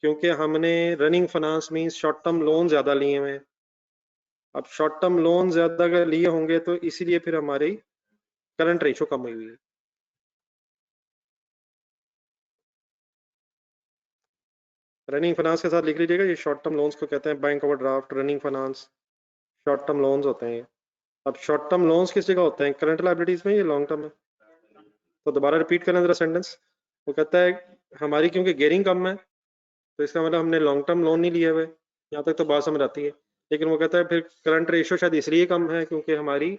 क्योंकि हमने running finance means short term loan ज्यादा लिए हुए हैं। अब शॉर्ट टर्म लोन ज्यादा अगर लिए होंगे तो इसीलिए फिर हमारी करंट रेशियो कम हुई है। रनिंग फाइनेंस के साथ लिख लीजिएगा, ये शॉर्ट टर्म लोन्स को कहते हैं bank overdraft, running finance short term loans होते हैं। अब शॉर्ट टर्म लोन्स किस जगह होते हैं, करंट लायबिलिटीज में, ये लॉन्ग टर्म है। तो दोबारा रिपीट करें जरा सेंटेंस। वो कहता है हमारी क्योंकि गेयरिंग कम है तो इसका मतलब हमने लॉन्ग टर्म लोन नहीं लिए हुए, यहाँ तक तो बात समझ आती है। लेकिन वो कहता है फिर करंट रेशियो शायद इसलिए कम है क्योंकि हमारी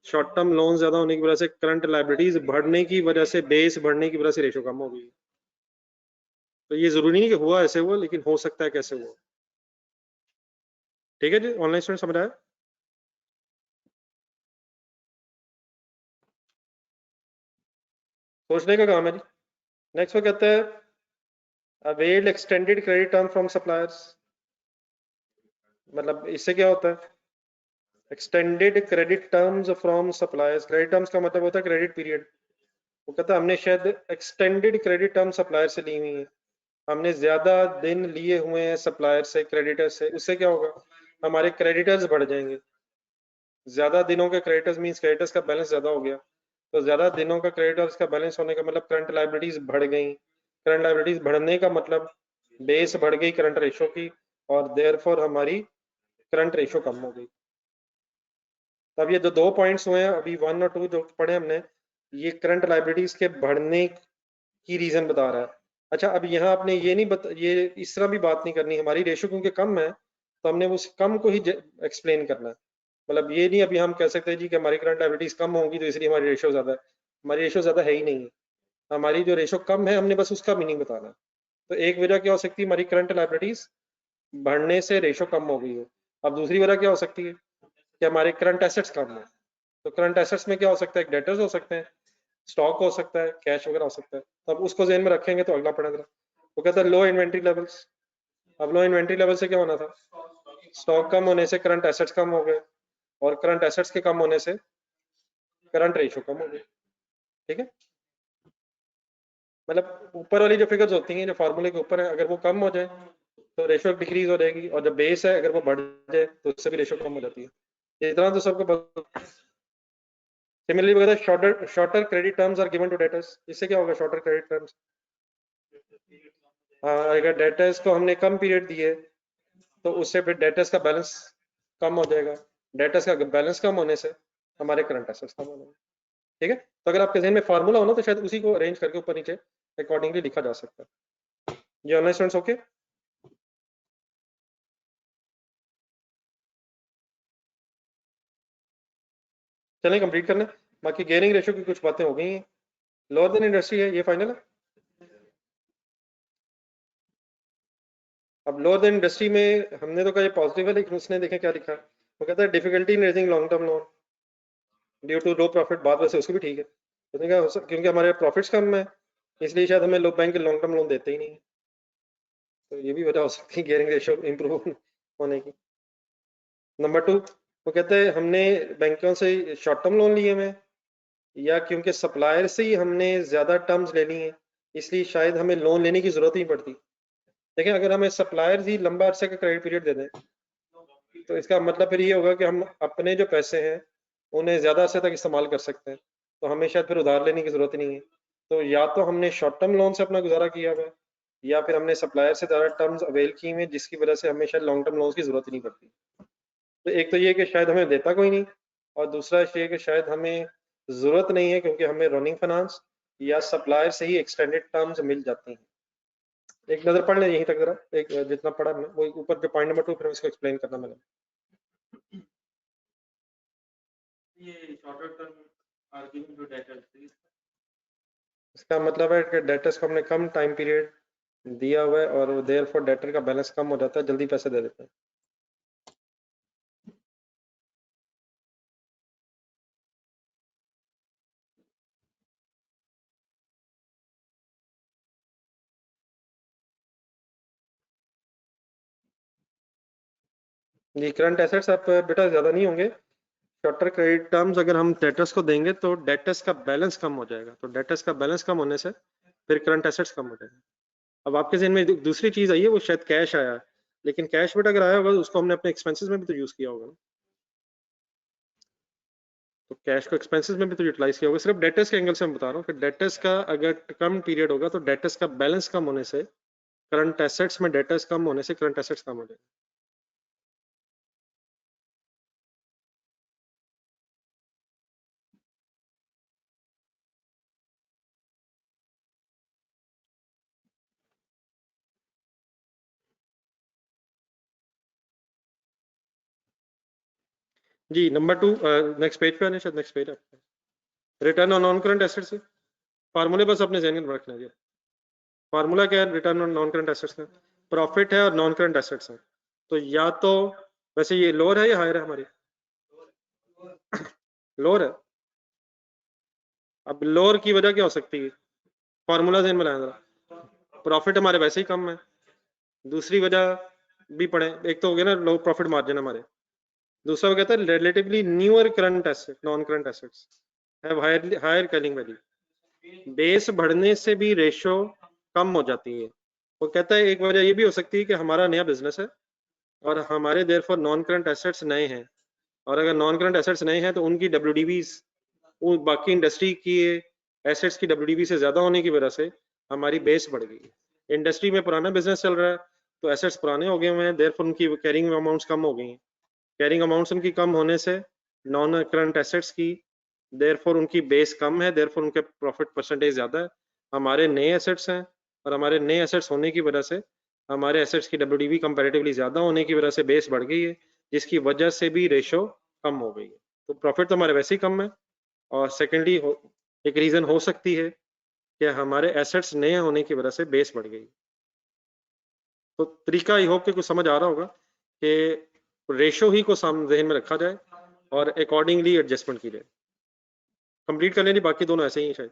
शॉर्ट टर्म लोन ज्यादा होने की वजह से करंट लायबिलिटीज बढ़ने की वजह से, बेस बढ़ने की वजह से रेशियो कम हो गई। तो ये जरूरी नहीं कि हुआ ऐसे हुआ, लेकिन हो सकता है कैसे हुआ। ठीक है जी, ऑनलाइन स्टूडेंट समझ आया? सोचने का काम है जी। नेक्स्ट वो कहता है availed extended credit term from suppliers. मतलब इससे क्या होता है, extended credit terms from suppliers. Credit terms का मतलब होता है क्रेडिट पीरियड। वो कहता है हमने शायद एक्सटेंडेड क्रेडिट टर्म सप्लायर से ली हुई है, हमने ज्यादा दिन लिए हुए हैं सप्लायर से, क्रेडिटर से। उससे क्या होगा, हमारे क्रेडिटर्स बढ़ जाएंगे। ज्यादा दिनों के क्रेडिटर्स मींस क्रेडिटर्स का बैलेंस ज्यादा हो गया, तो ज्यादा दिनों का क्रेडिटर्स का बैलेंस होने का मतलब करंट लायबिलिटीज बढ़ गई। करंट लायबिलिटीज बढ़ने का मतलब बेस बढ़ गई करंट रेशो की, और देयरफॉर हमारी करंट रेशो कम हो गई। तब ये जो दो पॉइंट्स हुए हैं अभी 1 और 2 जो पढ़े हमने, ये करंट लायबिलिटीज के बढ़ने की रीजन बता रहा है। अच्छा अब यहाँ आपने ये नहीं ये इस तरह भी बात नहीं करनी, हमारी रेशो क्योंकि कम है तो हमने उस कम को ही एक्सप्लेन करना है। मतलब ये नहीं अभी हम कह सकते हैं जी कि हमारी करंट लायबिलिटीज कम होंगी तो इसलिए हमारी रेशो ज्यादा है। हमारी रेशो ज्यादा है ही नहीं है, हमारी जो रेशो कम है हमने बस उसका मीनिंग बताना है। तो एक वजह क्या हो सकती है, हमारी करंट लायबिलिटीज बढ़ने से रेशो कम हो गई है। अब दूसरी वजह क्या हो सकती है कि हमारे करंट एसेट्स कम है, तो करंट एसेट्स में क्या हो सकता है, डेटर्स हो सकते हैं, स्टॉक हो सकता है, कैश वगैरह हो सकता है। तो अब उसको ध्यान में रखेंगे तो अगला पढ़ेगा, वो कहता है लो इन्वेंट्री लेवल्स। अब लो इन्वेंट्री लेवल से क्या होना था, स्टॉक कम होने से करंट एसेट्स कम हो गए, और करंट एसेट्स के कम होने से करंट रेशियो कम हो गई। ठीक है, मतलब ऊपर वाली जो फिगर्स होती हैं जो फार्मूले के ऊपर है, अगर वो कम हो जाए तो रेशियो डिक्रीज हो जाएगी, और जब बेस है अगर वो बढ़ जाए तो उससे भी रेशियो कम हो जाती है। इतना तो सबको पता। सिमिलरली वगैरह shorter credit terms are given to debtors. इससे क्या होगा, शॉर्टर क्रेडिट टर्म्स, अगर डेटर्स को हमने कम पीरियड दिए तो उससे फिर डेटर्स का बैलेंस कम हो जाएगा, डेटर्स का बैलेंस कम होने से हमारे करंट एसेट्स कम हो जाएंगे। ठीक है, तो अगर आपके ज़हन में फार्मूला हो ना तो शायद उसी को अरेंज करके ऊपर नीचे अकॉर्डिंगली लिखा जा सकता है। ये ऑनलाइन स्टूडेंट्स ओके? चलें कंप्लीट करने, बाकी गेयरिंग रेशियो की कुछ बातें हो गई हैं। लोअर देन इंडस्ट्री है, ये फाइनल है। अब लोअर देन इंडस्ट्री में हमने तो कहा ये पॉजिटिव है, लेकिन उसने देखें क्या लिखा है, वो कहता है difficulty in raising long term loan due to low profit. बात वैसे उसकी भी ठीक है, उसने कहा क्योंकि हमारे प्रॉफिट्स कम है इसलिए शायद हमें लो बैंक के लॉन्ग टर्म लोन देते ही नहीं है, तो ये भी वजह हो सकती है गियरिंग रेशियो इंप्रूव होने की। नंबर 2, वो कहते हैं हमने बैंकों से शॉर्ट टर्म लोन लिए हुए, या क्योंकि सप्लायर से ही हमने ज़्यादा टर्म्स लेनी है इसलिए शायद हमें लोन लेने की ज़रूरत नहीं पड़ती। देखिए, अगर हमें सप्लायर ही लंबा अरसे का क्रेडिट पीरियड दे दें तो इसका मतलब फिर ये होगा कि हम अपने जो पैसे हैं उन्हें ज़्यादा अरसे तक इस्तेमाल कर सकते हैं, तो हमें शायद फिर उधार लेने की ज़रूरत ही नहीं है। तो या तो हमने शॉर्ट टर्म लोन से अपना गुजारा किया हुआ है, या फिर हमने सप्लायर से ज़्यादा टर्म्स अवेल किए हुए हैं जिसकी वजह से हमें शायद लॉन्ग टर्म लोन की ज़रूरत ही नहीं पड़ती। तो एक तो ये कि शायद हमें देता कोई नहीं, और दूसरा ये कि शायद हमें ज़रूरत नहीं है क्योंकि हमें रनिंग फाइनेंस या सप्लायर से ही एक्सटेंडेड टर्म्स मिल जाती हैं। एक नज़र पढ़ लें यहीं तक जरा, एक जितना पढ़ा हमने वो ऊपर जो पॉइंट नंबर 2 फिर इसको एक्सप्लेन करना मैंने। ये shorter term are given to debtors, इसका मतलब है कि डेटर्स को हमने कम टाइम पीरियड दिया हुआ है और देयरफॉर डेटर का बैलेंस कम हो जाता है, जल्दी पैसे दे देते हैं। जी, करंट एसेट्स आप बेटा ज़्यादा नहीं होंगे, शॉर्टर क्रेडिट टर्म्स अगर हम डेटर्स को देंगे तो डेटर्स का बैलेंस कम हो जाएगा, तो डेटर्स का बैलेंस कम होने से फिर करंट एसेट्स कम हो जाएगा। अब आपके ज़हन में दूसरी चीज़ आई है, वो शायद कैश आया है, लेकिन कैश बेटा अगर आया होगा तो उसको हमने अपने एक्सपेंसेस में भी तो यूज़ किया होगा ना, तो कैश को एक्सपेंसेस में भी तो यूटिलाइज किया होगा। सिर्फ डेटर्स के एंगल से मैं बता रहा हूँ कि डेटर्स का अगर कम पीरियड होगा तो डेटर्स का बैलेंस कम होने से करंट एसेट्स में डेटर्स कम होने से करंट एसेट्स कम हो जाएगा। जी, नंबर 2 नेक्स्ट पेज पे आने, शायद नेक्स्ट पेज है, return on non current assets से फार्मूले बस अपने ज़हन में रखना है। फार्मूला क्या है return on non current assets का, प्रॉफिट है और नॉन करंट एसेट्स है, तो या तो वैसे ये लोअर है या हायर है हमारी, लोअर है। अब लोअर की वजह क्या हो सकती है, फार्मूला ज़हन में लाया जरा, प्रॉफिट हमारे वैसे ही कम है, दूसरी वजह भी पढ़े, एक तो हो गया ना लो प्रॉफिट मार्जिन हमारे, दूसरा वो कहता है relatively newer current asset non current assets have higher carrying value, base बढ़ने से भी रेशो कम हो जाती है। वो कहता है एक वजह ये भी हो सकती है कि हमारा नया बिजनेस है और हमारे देयरफॉर नॉन करंट एसेट्स नए हैं, और अगर नॉन करंट एसेट्स नए हैं तो उनकी डब्ल्यूडीबीज वो बाकी इंडस्ट्री की एसेट्स की डब्ल्यूडीबी से ज्यादा होने की वजह से हमारी बेस बढ़ गई है। इंडस्ट्री में पुराना बिजनेस चल रहा है तो एसेट्स पुराने हो गए हुए हैं, देयरफॉर उनकी कैरिंग अमाउंट्स कम हो गई हैं, कैरिंग अमाउंट्स उनकी कम होने से नॉन करंट एसेट्स की देयरफॉर उनकी बेस कम है, देयरफॉर उनके प्रॉफिट परसेंटेज ज्यादा है। हमारे नए एसेट्स हैं और हमारे नए एसेट्स होने की वजह से हमारे एसेट्स की डब्ल्यूडीबी कंपैरेटिवली ज्यादा होने की वजह से बेस बढ़ गई है, जिसकी वजह से भी रेशो कम हो गई है। तो प्रॉफिट तो हमारे वैसे ही कम है, और सेकेंडली एक रीजन हो सकती है कि हमारे एसेट्स नए होने की वजह से बेस बढ़ गई। तो तरीका आई होप कि कुछ समझ आ रहा होगा कि रेशो ही को सामने जहन में रखा जाए और अकॉर्डिंगली एडजस्टमेंट की जाए। कंप्लीट कर लेंगे, बाकी दोनों ऐसे ही शायद।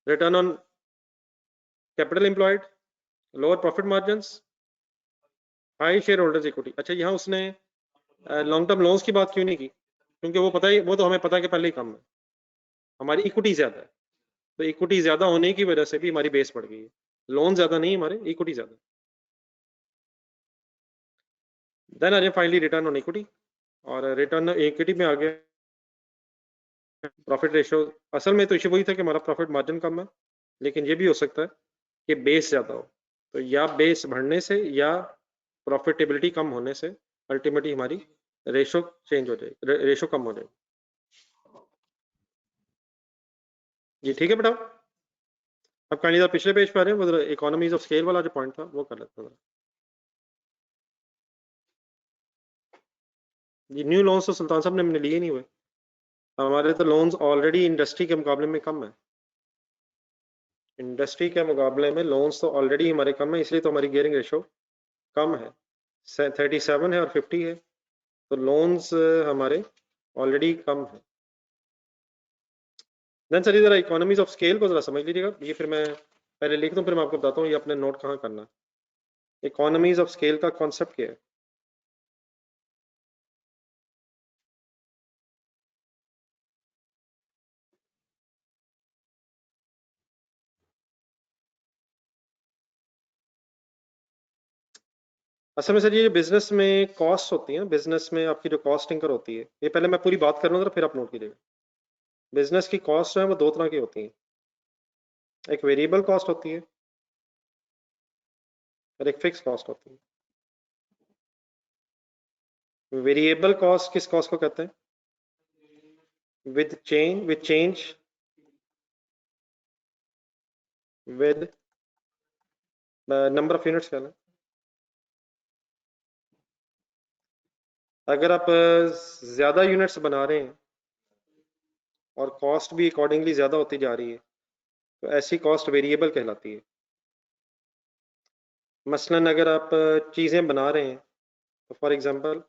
Return on capital employed, lower profit margins, high share holders equity. अच्छा, यहाँ उसने लॉन्ग टर्म लोन्स की बात क्यों नहीं की? क्योंकि वो पता ही, वो तो हमें पता है कि पहले ही कम है, हमारी इक्विटी ज्यादा है, तो इक्विटी ज्यादा होने की वजह से भी हमारी बेस बढ़ गई है। लोन ज्यादा नहीं, हमारे इक्विटी ज्यादा। देन आ जाए फाइनली रिटर्न ऑन इक्विटी, और रिटर्न इक्विटी में आ गया प्रॉफिट रेशियो। असल में तो इशू वही था कि हमारा प्रॉफिट मार्जिन कम है, लेकिन ये भी हो सकता है कि बेस ज्यादा हो, तो या बेस बढ़ने से या प्रॉफिटेबिलिटी कम होने से अल्टीमेटली हमारी रेशो चेंज हो जाएगी, रेशो कम हो जाएगी। जी ठीक है बेटा। अब कहानी जरा पिछले पेज पर आ रहे हैं, वो इकोनॉमीज ऑफ स्केल वाला जो पॉइंट था वो कर लेते हैं। जी न्यू लोन्स तो सुल्तान साहब ने हमने लिए नहीं हुए, हमारे तो लोन्स ऑलरेडी इंडस्ट्री के मुकाबले में कम है। इंडस्ट्री के मुकाबले में लोन्स तो ऑलरेडी हमारे कम है, इसलिए तो हमारी गियरिंग रेशो कम है, 37 है और 50 है, तो लोन्स हमारे ऑलरेडी कम है। देन चलिए जरा इकोनॉमीज ऑफ स्केल को जरा समझ लीजिएगा, ये फिर मैं पहले लिख दूं फिर मैं आपको बताता हूँ ये अपने नोट कहाँ करना है। इकोनॉमीज ऑफ स्केल का कॉन्सेप्ट क्या है? असल में सर ये बिजनेस में कॉस्ट होती है, बिजनेस में आपकी जो कॉस्ट इंकर होती है, ये पहले मैं पूरी बात कर रहा हूँ फिर आप नोट कीजिएगा। बिजनेस की कॉस्ट है वो दो तरह की होती है, एक वेरिएबल कॉस्ट होती है और एक फिक्स कॉस्ट होती है। वेरिएबल कॉस्ट किस कॉस्ट को कहते हैं? With change with number of units कहना। अगर आप ज्यादा यूनिट्स बना रहे हैं और कॉस्ट भी अकॉर्डिंगली ज्यादा होती जा रही है, तो ऐसी कॉस्ट वेरिएबल कहलाती है। मसलन अगर आप चीजें बना रहे हैं, तो फॉर एग्जांपल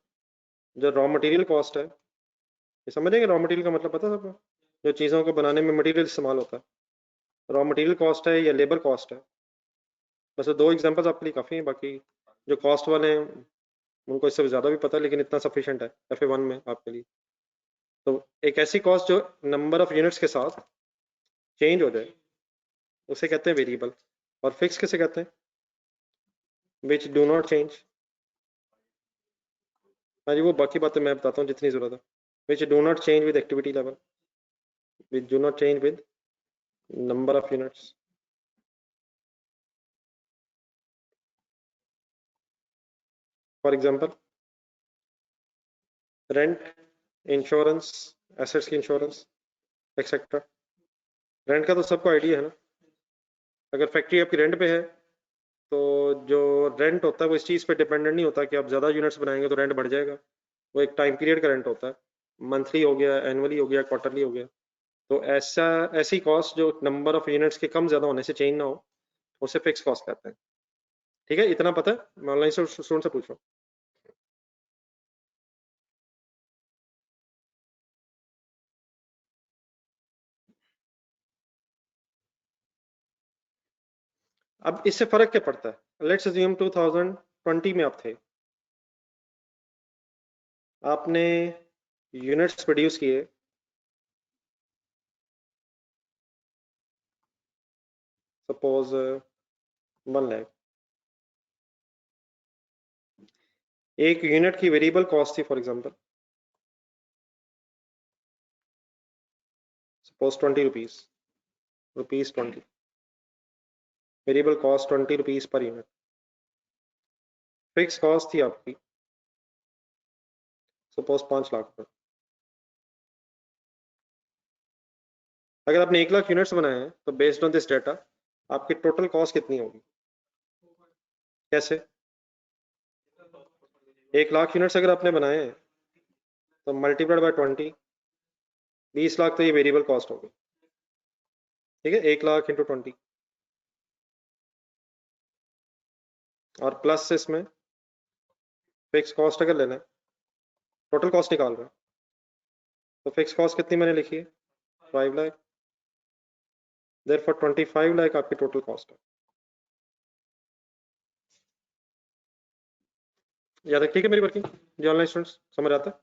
जो रॉ मटेरियल कॉस्ट है, ये समझेंगे रॉ मटेरियल का मतलब पता है सबको? जो चीज़ों को बनाने में मटेरियल इस्तेमाल होता है, रॉ मटेरियल कॉस्ट है या लेबर कॉस्ट है। वैसे दो एग्जांपल्स आपके लिए काफ़ी हैं, बाकी जो कॉस्ट वाले हैं उनको इससे ज़्यादा भी पता है, लेकिन इतना सफिशिएंट है FA1 में आपके लिए। तो एक ऐसी कॉस्ट जो नंबर ऑफ यूनिट्स के साथ चेंज हो जाए उसे कहते हैं वेरिएबल, और फिक्स किसे कहते हैं? Which do not change. हाँ जी, वो बाकी बातें मैं बताता हूँ जितनी ज़रूरत है। Which do not change with activity level, which do not change with number of units. For example rent, insurance, assets की इंश्योरेंस एक्सेट्रा। रेंट का तो सबको आइडिया है ना, अगर फैक्ट्री आपकी रेंट पे है तो जो रेंट होता है वो इस चीज़ पे डिपेंडेंट नहीं होता कि आप ज़्यादा यूनिट्स बनाएंगे तो रेंट बढ़ जाएगा। वो एक टाइम पीरियड का रेंट होता है, मंथली हो गया, एनुअली हो गया, क्वार्टरली हो गया। तो ऐसी कॉस्ट जो नंबर ऑफ यूनिट्स के कम ज़्यादा होने से चेंज ना हो, उसे फिक्स कॉस्ट कहते हैं। ठीक है, इतना पता है? मैं ऑनलाइन से स्टूडेंट से पूछ रहा हूँ। अब इससे फर्क क्या पड़ता है? लेट्स अज्यूम 2020 में आप थे, आपने यूनिट्स प्रोड्यूस किए सपोज 1 लाख। एक यूनिट की वेरिएबल कॉस्ट थी for example suppose 20 rupees, ₹20। Variable cost 20 rupees per unit. Fix cost थी आपकी सपोज 5 लाख पर। अगर आपने 1 लाख यूनिट्स बनाए हैं तो बेस्ड ऑन दिस डाटा आपकी टोटल कॉस्ट कितनी होगी? कैसे? 1 लाख यूनिट्स अगर आपने बनाए हैं तो मल्टीप्लाइड बाय 20, 20 लाख तो ये वेरिएबल कॉस्ट होगी। ठीक है, 1 लाख इंटू 20 और प्लस इसमें फिक्स कॉस्ट अगर लेना है टोटल कॉस्ट निकाल रहा है, तो फिक्स कॉस्ट कितनी मैंने लिखी है 5 लाख, देयरफॉर 25 लाख आपकी टोटल कॉस्ट है। याद है? ठीक है मेरी वर्किंग जो ऑनलाइन स्टूडेंट्स समझ आता है।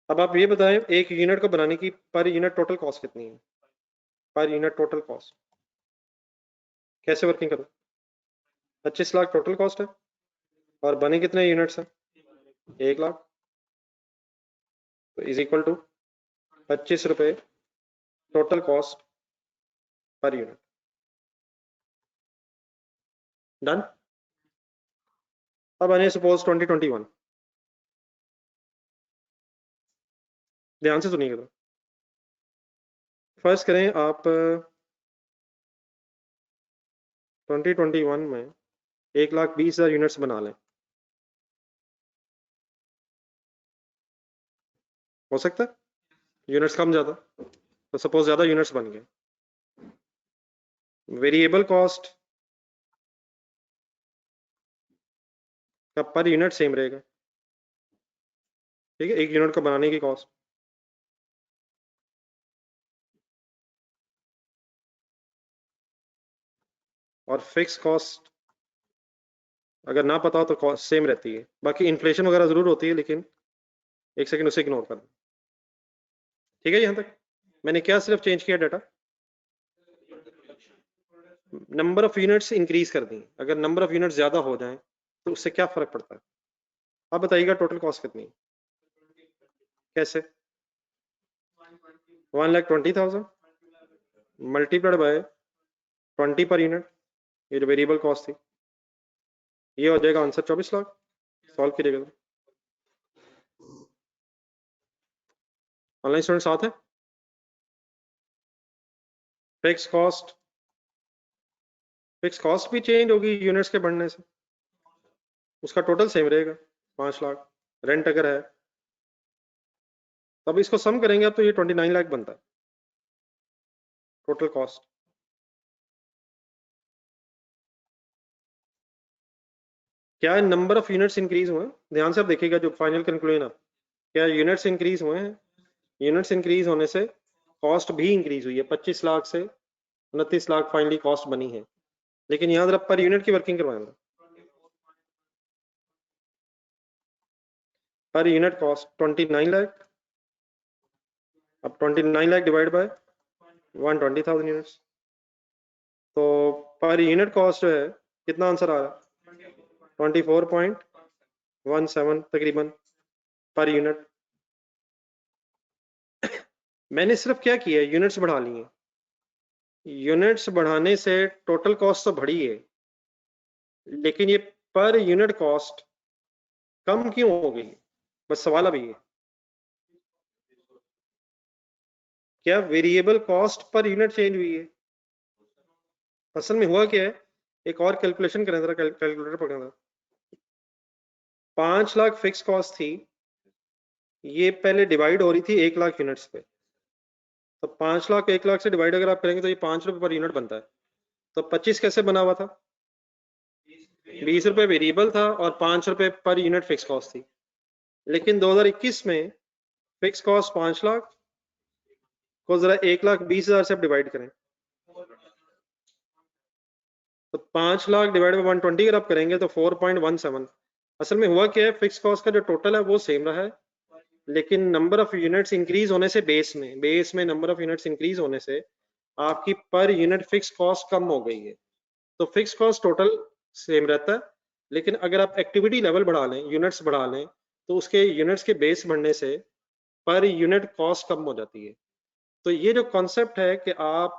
अब आप ये बताएं एक यूनिट को बनाने की पर यूनिट टोटल कॉस्ट कितनी है, पर यूनिट टोटल कॉस्ट कैसे वर्किंग करो? 25 लाख टोटल कॉस्ट है और बने कितने यूनिट्स हैं 1 लाख, तो इज इक्वल टू 25 रुपए total cost per unit. Done. अब आने सपोज 2021, ध्यान से सुनिएगा। तो फर्स्ट करें आप 2021 में 1,20,000 यूनिट्स बना लें, हो सकता है यूनिट्स कम ज्यादा, तो सपोज ज्यादा यूनिट्स बन गए, वेरिएबल कॉस्ट का पर यूनिट सेम रहेगा, ठीक है, एक यूनिट को बनाने की कॉस्ट। और फिक्स कॉस्ट अगर ना पता हो तो कॉस्ट सेम रहती है, बाकी इन्फ्लेशन वगैरह जरूर होती है, लेकिन एक सेकंड उसे इग्नोर कर दो। ठीक है, यहां तक मैंने क्या सिर्फ चेंज किया data, number of units increase कर दी। अगर नंबर ऑफ यूनिट्स ज्यादा हो जाएं तो उससे क्या फर्क पड़ता है? आप बताइएगा टोटल कॉस्ट कितनी है? कैसे? 1,20,000 मल्टीप्लाइड बाय 20 पर यूनिट, ये जो वेरिएबल कॉस्ट थी, ये हो जाएगा आंसर 24 लाख। सॉल्व कीजिएगा। ऑनलाइन स्टूडेंट साथ है? फिक्स कॉस्ट भी चेंज होगी यूनिट्स के बढ़ने से, उसका टोटल सेम रहेगा 5 लाख। रेंट अगर है तब इसको सम करेंगे अब तो ये 29 लाख बनता है टोटल कॉस्ट। क्या नंबर ऑफ यूनिट्स इंक्रीज हुए? ध्यान से आप देखिएगा जो फाइनल कंक्लूजन है, क्या यूनिट्स इंक्रीज हुए हैं? यूनिट्स इंक्रीज होने से कॉस्ट भी इंक्रीज हुई है, 25 लाख से 29 लाख फाइनली कॉस्ट बनी है, लेकिन याद रख पर यूनिट की वर्किंग करवाएंगे। पर यूनिट कॉस्ट 29 लाख, अब 29 लाख डिवाइड बाय 120,000 यूनिट्स, तो पर यूनिट कॉस्ट जो है कितना आंसर आ रहा है? 24.17 तकरीबन पर यूनिट। मैंने सिर्फ क्या किया है, यूनिट्स बढ़ा ली हैं। यूनिट्स बढ़ाने से टोटल कॉस्ट तो बढ़ी है, लेकिन ये पर यूनिट कॉस्ट कम क्यों हो गई? बस सवाल अभी है, क्या variable cost per unit change हुई है? असल में हुआ क्या है, एक और कैलकुलेशन करें जरा, कैलकुलेटर पकड़ना। 5 लाख फिक्स कॉस्ट थी, ये पहले डिवाइड हो रही थी 1 लाख यूनिट्स पे, तो 5 लाख 1 लाख से डिवाइड अगर आप करेंगे तो ये 5 रुपए पर यूनिट बनता है। तो 25 कैसे बना हुआ था? 20 रुपए वेरिएबल था और 5 रुपए पर यूनिट फिक्स कॉस्ट थी, लेकिन 2021 में फिक्स कॉस्ट 5 लाख को जरा 1,20,000 से डिवाइड करें, तो 5 लाख डिवाइड बाय 120 अगर आप करेंगे तो 4.17। असल में हुआ क्या है, फिक्स कॉस्ट का जो टोटल है वो सेम रहा है, लेकिन नंबर ऑफ यूनिट्स इंक्रीज होने से बेस में नंबर ऑफ यूनिट्स इंक्रीज होने से आपकी पर यूनिट फिक्स कॉस्ट कम हो गई है। तो फिक्स कॉस्ट टोटल सेम रहता है, लेकिन अगर आप एक्टिविटी लेवल बढ़ा लें, यूनिट्स बढ़ा लें, तो उसके यूनिट्स के बेस बढ़ने से पर यूनिट कॉस्ट कम हो जाती है। तो ये जो कॉन्सेप्ट है कि आप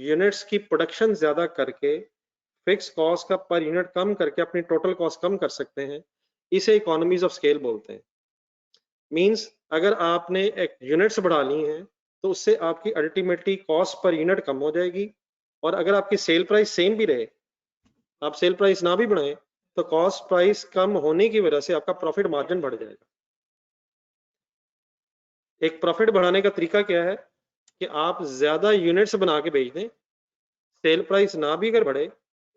यूनिट्स की प्रोडक्शन ज्यादा करके फिक्स कॉस्ट का पर यूनिट कम करके अपनी टोटल कॉस्ट कम कर सकते हैं, इसे इकोनॉमीज ऑफ स्केल बोलते हैं। मींस अगर आपने एक यूनिट्स बढ़ा ली हैं तो उससे आपकी अल्टीमेटली कॉस्ट पर यूनिट कम हो जाएगी, और अगर आपकी सेल प्राइस सेम भी रहे, आप सेल प्राइस ना भी बढ़ाएं, तो कॉस्ट प्राइस कम होने की वजह से आपका प्रॉफिट मार्जिन बढ़ जाएगा। एक प्रॉफिट बढ़ाने का तरीका क्या है कि आप ज्यादा यूनिट्स बना के बेच दें, सेल प्राइस ना भी अगर बढ़े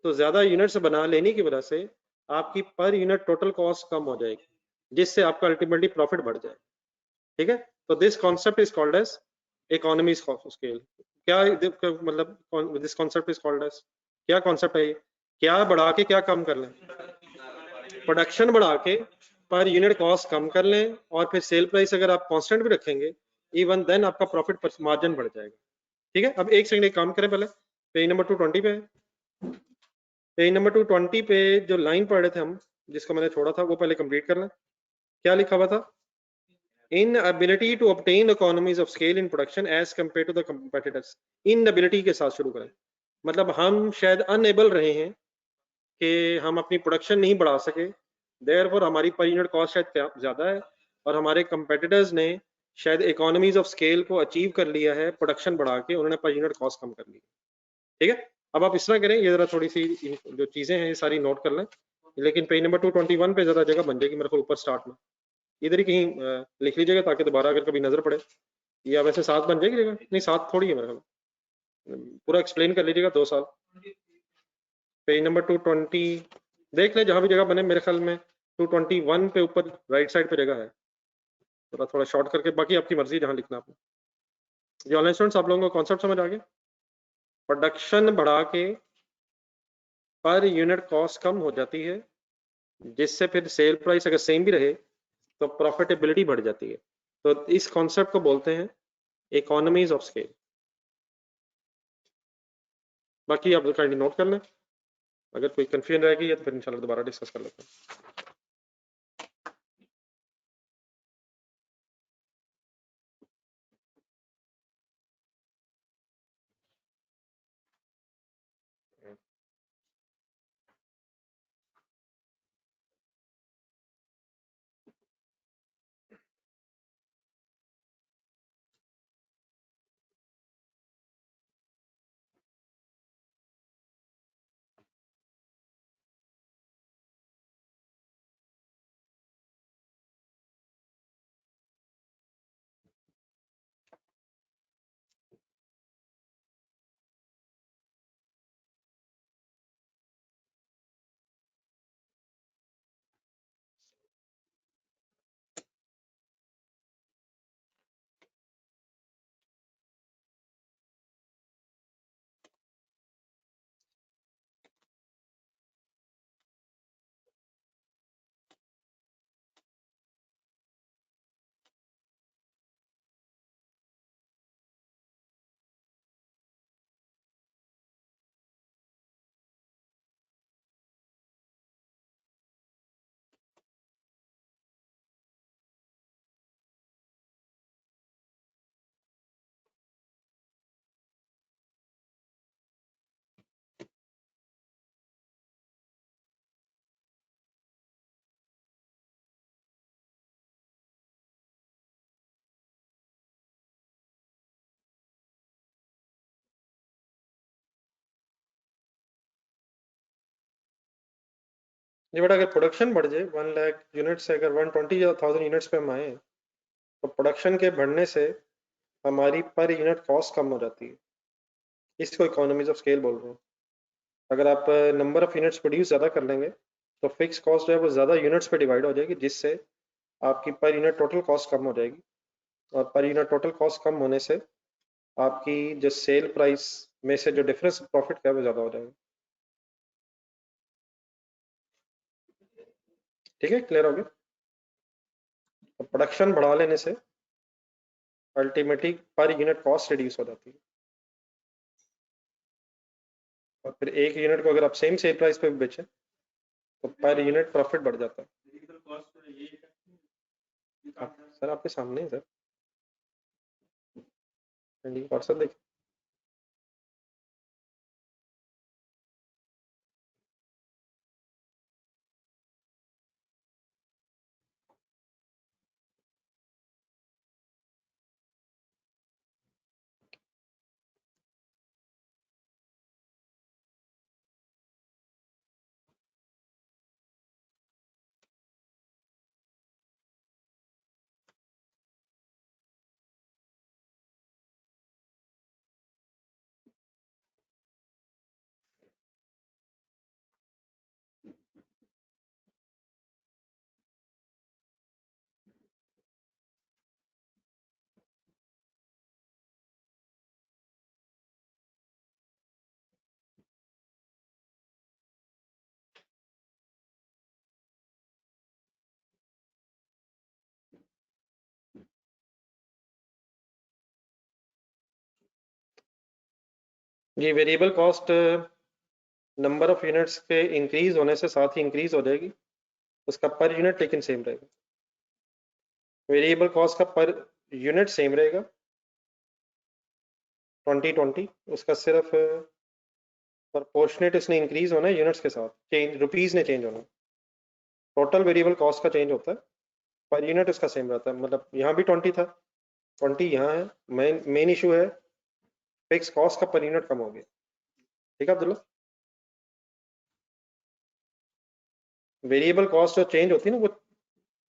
तो ज्यादा यूनिट्स बना लेने की वजह से आपकी पर यूनिट टोटल कॉस्ट कम हो जाएगी, जिससे आपका अल्टीमेटली प्रॉफिट बढ़ जाए। ठीक है, तो this concept is called as economies of scale. क्या मतलब this concept is called as, क्या कॉन्सेप्ट है ये? क्या बढ़ा के क्या कम कर लें? प्रोडक्शन बढ़ा के पर यूनिट कॉस्ट कम कर लें, और फिर सेल प्राइस अगर आप कांस्टेंट भी रखेंगे, इवन देन आपका प्रॉफिट मार्जिन बढ़ जाएगा। ठीक है, अब एक सेकंड एक काम करें, पहले पेज नंबर 220 पे, पेज नंबर 220 पे जो लाइन पढ़ रहे थे हम, जिसको मैंने छोड़ा था, वो पहले कंप्लीट कर लें। क्या लिखा हुआ था? Inability to obtain economies of scale in production as compared to the competitors। Inability के साथ शुरू करें, मतलब हम शायद अनएबल रहे हैं कि हम अपनी प्रोडक्शन नहीं बढ़ा सके, देयरफॉर हमारी पर यूनिट कॉस्ट शायद ज्यादा है, और हमारे कंपेटिटर्स ने शायद इकोनॉमीज ऑफ स्केल को अचीव कर लिया है, प्रोडक्शन बढ़ा के उन्होंने पर यूनिट कॉस्ट कम कर ली। ठीक है, अब आप इस तरह करें, ये जरा थोड़ी सी जो चीजें हैं ये सारी नोट कर लें, लेकिन पेज नंबर 221 पे ज्यादा जगह बन जाएगी मेरे को ऊपर स्टार्ट में, इधर ही कहीं लिख लीजिएगा, ताकि दोबारा अगर कभी नजर पड़े, या वैसे 7 बन जाएगी जगह, नहीं 7 थोड़ी है मेरे ख्याल में। पूरा एक्सप्लेन कर लीजिएगा 2 साल। पेज नंबर 220 देख ले, जहां भी जगह बने, मेरे ख्याल में 221 पे ऊपर राइट साइड पे जगह है, थोड़ा थोड़ा शॉर्ट करके, बाकी आपकी मर्जी जहां लिखना आपने। ये ऑनलाइन स्टूडेंट्स, आप लोगों को कॉन्सेप्ट समझ आ गया? प्रोडक्शन बढ़ा के पर यूनिट कॉस्ट कम हो जाती है, जिससे फिर सेल प्राइस अगर सेम भी रहे तो प्रॉफिटेबिलिटी बढ़ जाती है। तो इस कॉन्सेप्ट को बोलते हैं इकोनॉमीज ऑफ स्केल। बाकी आप काइंडली नोट कर लें, अगर कोई कंफ्यूजन रहेगी या तो फिर इंशाल्लाह दोबारा डिस्कस कर लेते हैं। ये बेटा, अगर प्रोडक्शन बढ़ जाए 1 लाख यूनिट से, अगर 120,000 यूनिट्स पे हम आए, तो प्रोडक्शन के बढ़ने से हमारी पर यूनिट कॉस्ट कम हो जाती है, इसको इकोनॉमीज ऑफ स्केल बोल रहे हैं। अगर आप नंबर ऑफ यूनिट्स प्रोड्यूस ज़्यादा कर लेंगे, तो फिक्स कॉस्ट जो है वो ज़्यादा यूनिट्स पे डिवाइड हो जाएगी, जिससे आपकी पर यूनिट टोटल कॉस्ट कम हो जाएगी, और पर यूनिट टोटल कॉस्ट कम होने से आपकी जो सेल प्राइस में से जो डिफरेंस प्रॉफिट का है वो ज़्यादा हो जाएगा। ठीक है, क्लियर हो गया? तो प्रोडक्शन बढ़ा लेने से ultimately per unit cost reduce हो जाती है, और फिर एक यूनिट को अगर आप सेम सेल प्राइस पे भी बेचें, तो पर यूनिट प्रॉफिट बढ़ जाता है। सर आपके सामने है सर, व्हाट्सएप देख। ये variable cost number of units के इंक्रीज होने से साथ ही इंक्रीज हो जाएगी, उसका पर यूनिट लेकिन सेम रहेगा। वेरिएबल कॉस्ट का पर यूनिट सेम रहेगा 2020, उसका सिर्फ प्रोपोर्शनेट इसने इंक्रीज होना है यूनिट्स के साथ, चेंज रुपीज ने चेंज होना है। टोटल वेरिएबल कॉस्ट का चेंज होता है, पर यूनिट उसका सेम रहता है। मतलब यहाँ भी 20 था, 20 यहाँ है। मेन इशू है फिक्स कॉस्ट का पर यूनिट कम हो गया। ठीक है अब्दुल्ला, वेरिएबल कॉस्ट जो चेंज होती है ना वो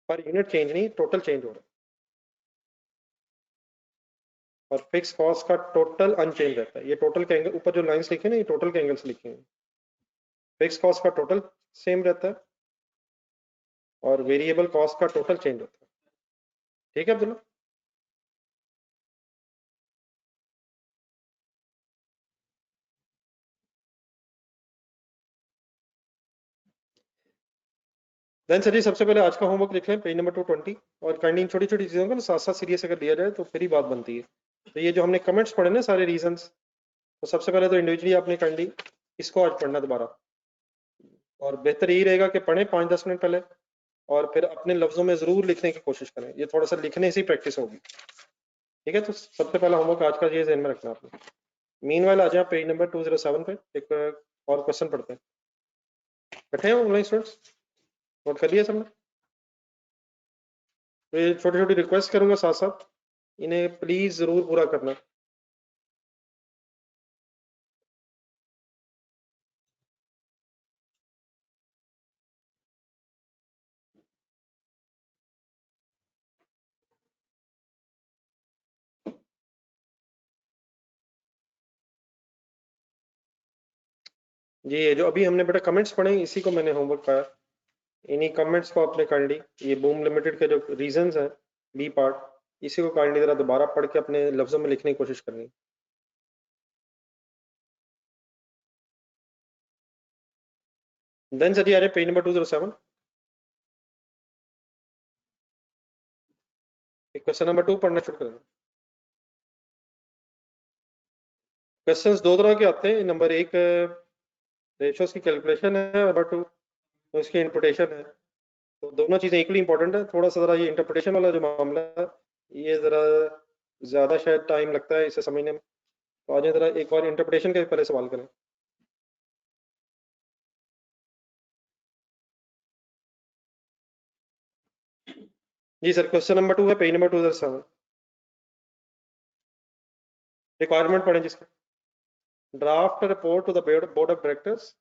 पर यूनिट चेंज नहीं, टोटल चेंज हो रहा है। और फिक्स कॉस्ट का टोटल अनचेंज रहता है। ये टोटल के एंगल ऊपर जो लाइंस लिखे ना, ये टोटल के एंगल्स लिखे हैं। फिक्स कॉस्ट का टोटल सेम रहता है और वेरिएबल कॉस्ट का टोटल चेंज होता है। ठीक है अब्दुल्ला, देन सर जी सबसे पहले आज का होमवर्क लिख लें, पेज नंबर 220। और काइंडली छोटी छोटी चीज़ों को ना साथ साथ सीरियस अगर लिया जाए तो फिर ही बात बनती है। तो ये जो हमने कमेंट्स पढ़े ना सारे रीजंस, तो सबसे पहले तो इंडिविजुअली आपने काइंडली इसको आज पढ़ना दोबारा, और बेहतर यही रहेगा कि पढ़ें 5-10 मिनट पहले और फिर अपने लफ्जों में जरूर लिखने की कोशिश करें। ये थोड़ा सा लिखने से ही प्रैक्टिस होगी। ठीक है, तो सबसे पहला होमवर्क आज का ये ध्यान में रखना आपने। मीनवाइल आ जाए पेज नंबर 207 पे, एक और क्वेश्चन पढ़ते हैं। बैठे हैं ऑनलाइन स्टूडेंट्स, नोट कर लिया सबने? तो ये छोटी छोटी रिक्वेस्ट करूंगा साथ साथ, इन्हें प्लीज जरूर पूरा करना। जी ये जो अभी हमने बेटा कमेंट्स पढ़े इसी को मैंने होमवर्क पाया। इन्हीं कमेंट्स को आपने काइंडली, ये बूम लिमिटेड के जो रीजंस हैं बी पार्ट, इसी को काइंडली जरा दोबारा पढ़ के अपने लफ्जों में लिखने की कोशिश करनी। देन सर जी आ रहे पेज नंबर 207, क्वेश्चन नंबर 2 पढ़ना शुरू करें। क्वेश्चंस दो तरह के आते हैं। नंबर 1 रेशियोज की कैलकुलेशन है, नंबर 2 उसकी इंटरप्रिटेशन है। तो दोनों चीजें इक्वली इंपॉर्टेंट है। थोड़ा सा जरा ये इंटरप्रिटेशन वाला जो मामला है ये जरा ज्यादा शायद टाइम लगता है इसे समझने में। तो आज जरा एक और इंटरप्रिटेशन के पहले सवाल करें। जी सर, क्वेश्चन नंबर 2 है पेज नंबर 207। रिक्वायरमेंट पढ़ें जिसका, draft report to the board of directors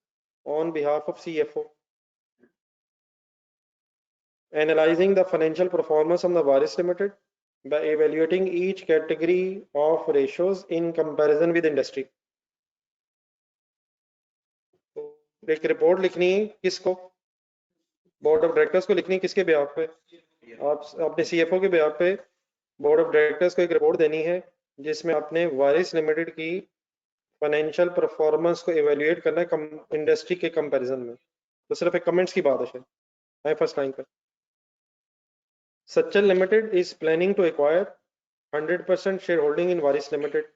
on behalf of CFO analyzing the financial performance of the Varis Limited by evaluating each category of ratios in comparison with industry। तो एक report लिखनी है किसको, board of directors को लिखनी है। किसके behalf पे? आप अपने CFO के बिहाफ पे बोर्ड ऑफ डायरेक्टर्स को एक रिपोर्ट देनी है जिसमें आपने वारिस लिमिटेड की फाइनेंशियल परफॉर्मेंस को इवेल्युएट करना है इंडस्ट्री के कंपैरिजन में। तो सिर्फ एक कमेंट्स की बात है। शायद फर्स्ट लाइन पर, Sachal limited is planning to acquire 100% share holding in Waris limited.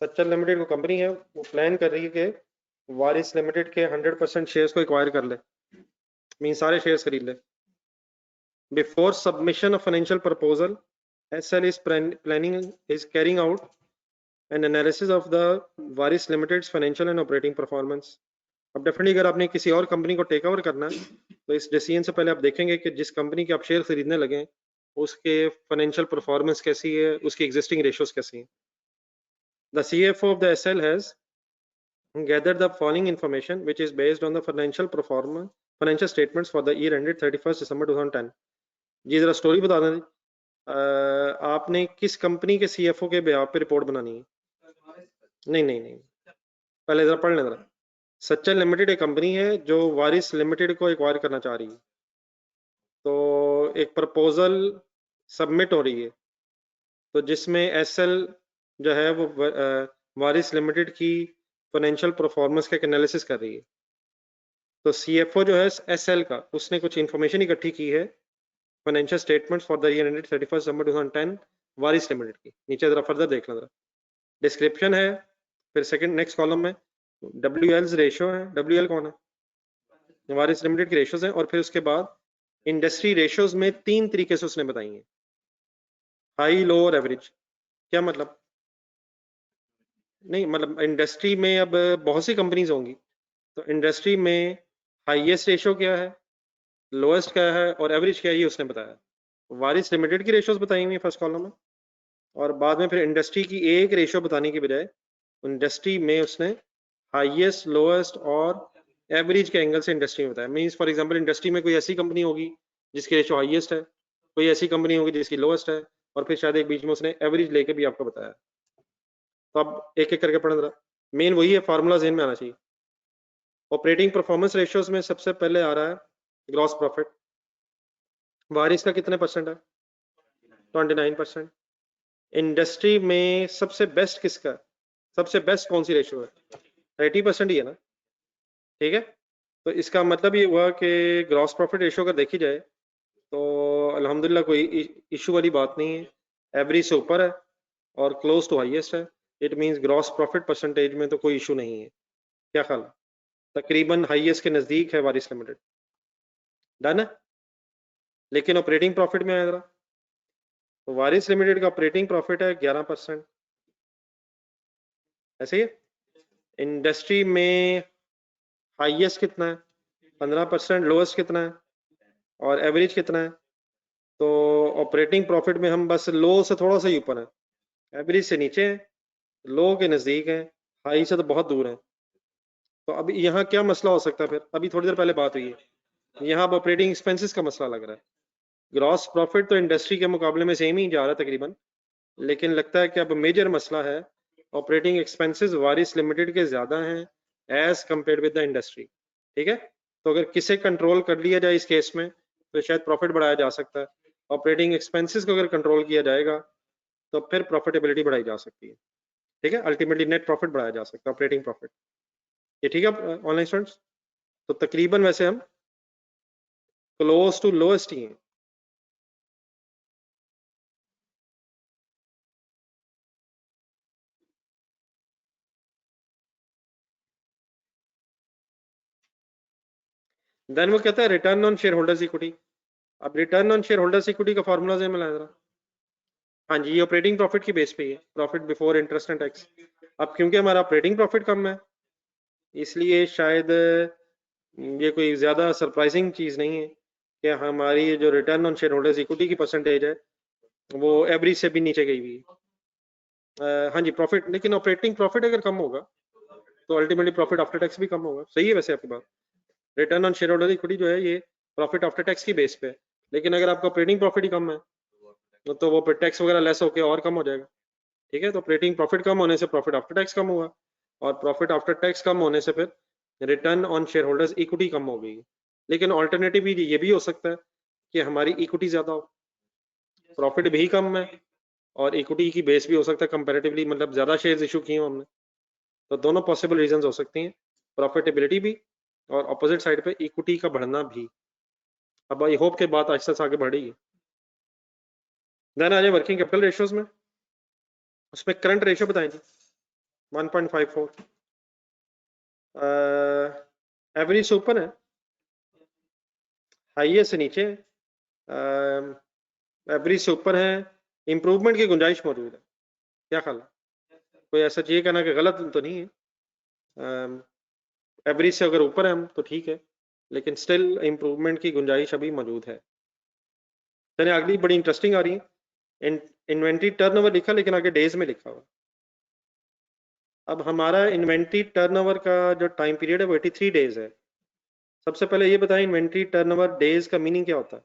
Sachal limited को कंपनी है वो प्लान कर रही है कि वारिस लिमिटेड के 100% शेयर्स को एक्वायर कर ले, मीन सारे शेयर्स खरीद ले। Before submission of financial proposal SL is carrying out an analysis of the Varis Limited's financial and operating performance। अब डेफिनेटली अगर आपने किसी और कंपनी को टेक ओवर करना है तो इस डिसीजन से पहले आप देखेंगे कि जिस कंपनी के आप शेयर खरीदने लगे उसके फाइनेंशियल परफॉर्मेंस कैसी है, उसकी एग्जिस्टिंग रेशियोज कैसी हैं। The CFO of the SL has gathered the following information which is based on the financial statements for the year ended 31st December 2010। जी जरा स्टोरी बता दें। आपने किस कंपनी के CFO के बिहाफ पे रिपोर्ट बनानी है? नहीं, पहले जरा पढ़ लें जरा। सच्चल लिमिटेड एक कंपनी है जो वारिस लिमिटेड को एक्वायर करना चाह रही है। तो एक प्रपोजल सबमिट हो रही है तो जिसमें SL जो है वो वारिस लिमिटेड की फाइनेंशियल परफॉर्मेंस का एक एनालिसिस कर रही है। तो CFO जो है SL का, उसने कुछ इंफॉर्मेशन इकट्ठी की है financial statements for the year ended 31 December 2010 Waris limited की। नीचे जरा फर्दर देख लो जरा, डिस्क्रिप्शन है, फिर सेकंड नेक्स्ट कॉलम में WL's रेशियो है। WL कौन है? वारिस लिमिटेड की रेशियोज हैं। और फिर उसके बाद इंडस्ट्री रेशियोज में 3 तरीके से उसने बताई हैं, हाई, लो और एवरेज। क्या मतलब? नहीं मतलब इंडस्ट्री में अब बहुत सी कंपनीज होंगी, तो इंडस्ट्री में हाईएस्ट रेशियो क्या है, लोएस्ट क्या है और एवरेज क्या है, ये उसने बताया। वारिस लिमिटेड की रेशियोज बताई हुई फर्स्ट कॉलम में, और बाद में फिर इंडस्ट्री की एक रेशियो बताने की बजाय इंडस्ट्री में उसने हाईएस्ट, लोएस्ट और एवरेज के एंगल से इंडस्ट्री में बताया। मींस फॉर एग्जांपल इंडस्ट्री में कोई ऐसी कंपनी होगी जिसकी रेशियो हाईएस्ट है, कोई ऐसी कंपनी होगी जिसकी लोएस्ट है, और फिर शायद एक बीच में उसने एवरेज लेके भी आपको बताया। तो अब एक एक करके पढ़ना, मेन वही है, फार्मूला ज़हन में आना चाहिए। ऑपरेटिंग परफॉर्मेंस रेशियोज में सबसे पहले आ रहा है ग्रॉस प्रॉफिट। वारिस का कितने परसेंट है? 29%। इंडस्ट्री में सबसे बेस्ट किसका है? सबसे बेस्ट कौन सी रेशियो है? 80% ही है ना, ठीक है। तो इसका मतलब ये हुआ कि ग्रॉस प्रॉफिट रेशियो अगर देखी जाए तो अल्हम्दुलिल्लाह कोई इशू वाली बात नहीं है, एवरेज से ऊपर है और क्लोज टू हाईएस्ट है। It means gross profit percentage में तो कोई इशू नहीं है। क्या ख्याल है? तकरीबन हाईएस्ट के नजदीक है वारिस लिमिटेड। डन है। लेकिन ऑपरेटिंग प्रॉफिट में आया जरा, तो वारिस लिमिटेड का ऑपरेटिंग प्रॉफिट है 11%, ऐसे ही। इंडस्ट्री में हाईएस्ट कितना है? 15%, लोएस्ट कितना है और एवरेज कितना है? तो ऑपरेटिंग प्रॉफिट में हम बस लो से थोड़ा सा ही ऊपर है, एवरेज से नीचे है, लो के नजदीक है, हाई से तो बहुत दूर है। तो अब यहाँ क्या मसला हो सकता है? फिर अभी थोड़ी देर पहले बात हुई है, यहाँ अब ऑपरेटिंग एक्सपेंसेस का मसला लग रहा है। ग्रॉस प्रॉफिट तो इंडस्ट्री के मुकाबले में सेम ही जा रहा है तकरीबन, लेकिन लगता है कि अब मेजर मसला है ऑपरेटिंग एक्सपेंसेस वारिस लिमिटेड के ज्यादा हैं as compare with the industry, ठीक है। तो अगर किसे कंट्रोल कर लिया जाए इस केस में तो शायद प्रॉफिट बढ़ाया जा सकता है। ऑपरेटिंग एक्सपेंसेस को अगर कंट्रोल किया जाएगा तो फिर प्रॉफिटेबिलिटी बढ़ाई जा सकती है, ठीक है। अल्टीमेटली नेट प्रॉफिट बढ़ाया जा सकता है, ऑपरेटिंग प्रॉफिट। ये ठीक है ऑनलाइन स्टूडेंट्स? तो तकरीबन वैसे हम क्लोज टू लोएस्ट ही हैं। देन वो कहता है return on share holders equity. अब return on share holders equity का फार्मूला से मिला जरा। हाँ जी, ये ऑपरेटिंग प्रॉफिट की बेस पे ही है, profit before interest and tax. अब क्योंकि हमारा ऑपरेटिंग प्रॉफिट कम है इसलिए शायद ये कोई ज्यादा सरप्राइजिंग चीज नहीं है कि हमारी जो return on share holders equity की परसेंटेज है वो एवरेज से भी नीचे गई हुई है। हाँ जी, प्रॉफिट, लेकिन ऑपरेटिंग प्रॉफिट अगर कम होगा तो अल्टीमेटली प्रॉफिट आफ्टर टैक्स भी कम होगा। सही है वैसे आपकी बात। Return on share holder equity जो है ये प्रॉफिट आफ्टर टैक्स की बेस पे है, लेकिन अगर आपका ऑपरेटिंग प्रॉफिट ही कम है तो वो टैक्स वगैरह लेस होकर और कम हो जाएगा, ठीक है। तो ऑपरेटिंग प्रॉफिट कम होने से प्रॉफिट आफ्टर टैक्स कम हुआ, और प्रॉफिट आफ्टर टैक्स कम होने से फिर return on share holders equity कम हो गई। लेकिन ऑल्टरनेटिव भी ये भी हो सकता है कि हमारी इक्विटी ज्यादा हो, प्रॉफिट भी कम है और इक्विटी की बेस भी हो सकता है कंपैरेटिवली, मतलब ज्यादा शेयर्स इशू किए हो हमने। तो दोनों पॉसिबल रीजंस हो सकती हैं, प्रॉफिटेबिलिटी भी और अपोजिट साइड पे इक्विटी का बढ़ना भी। अब आई होप के बात आहिस्ता से आगे बढ़ी है। देन आ जाए वर्किंग कैपिटल रेशियोज में, उसमें करंट रेशियो बताएं जी 1.54, एवरेज से ऊपर है, हाईएस्ट से नीचे है, एवरेज से ऊपर है, इंप्रूवमेंट की गुंजाइश मौजूद है। क्या ख्याल है? कोई ऐसा चाहिए कहना कि गलत तो नहीं है, एवरेज से अगर ऊपर है हम तो ठीक है, लेकिन स्टिल इंप्रूवमेंट की गुंजाइश अभी मौजूद है। चलिए अगली बड़ी इंटरेस्टिंग आ रही है, इन्वेंट्री टर्नओवर लिखा लेकिन आगे डेज में लिखा हुआ। अब हमारा इन्वेंट्री टर्नओवर का जो टाइम पीरियड है वो 83 डेज है। सबसे पहले ये बताएं इन्वेंट्री टर्नओवर डेज का मीनिंग क्या होता है?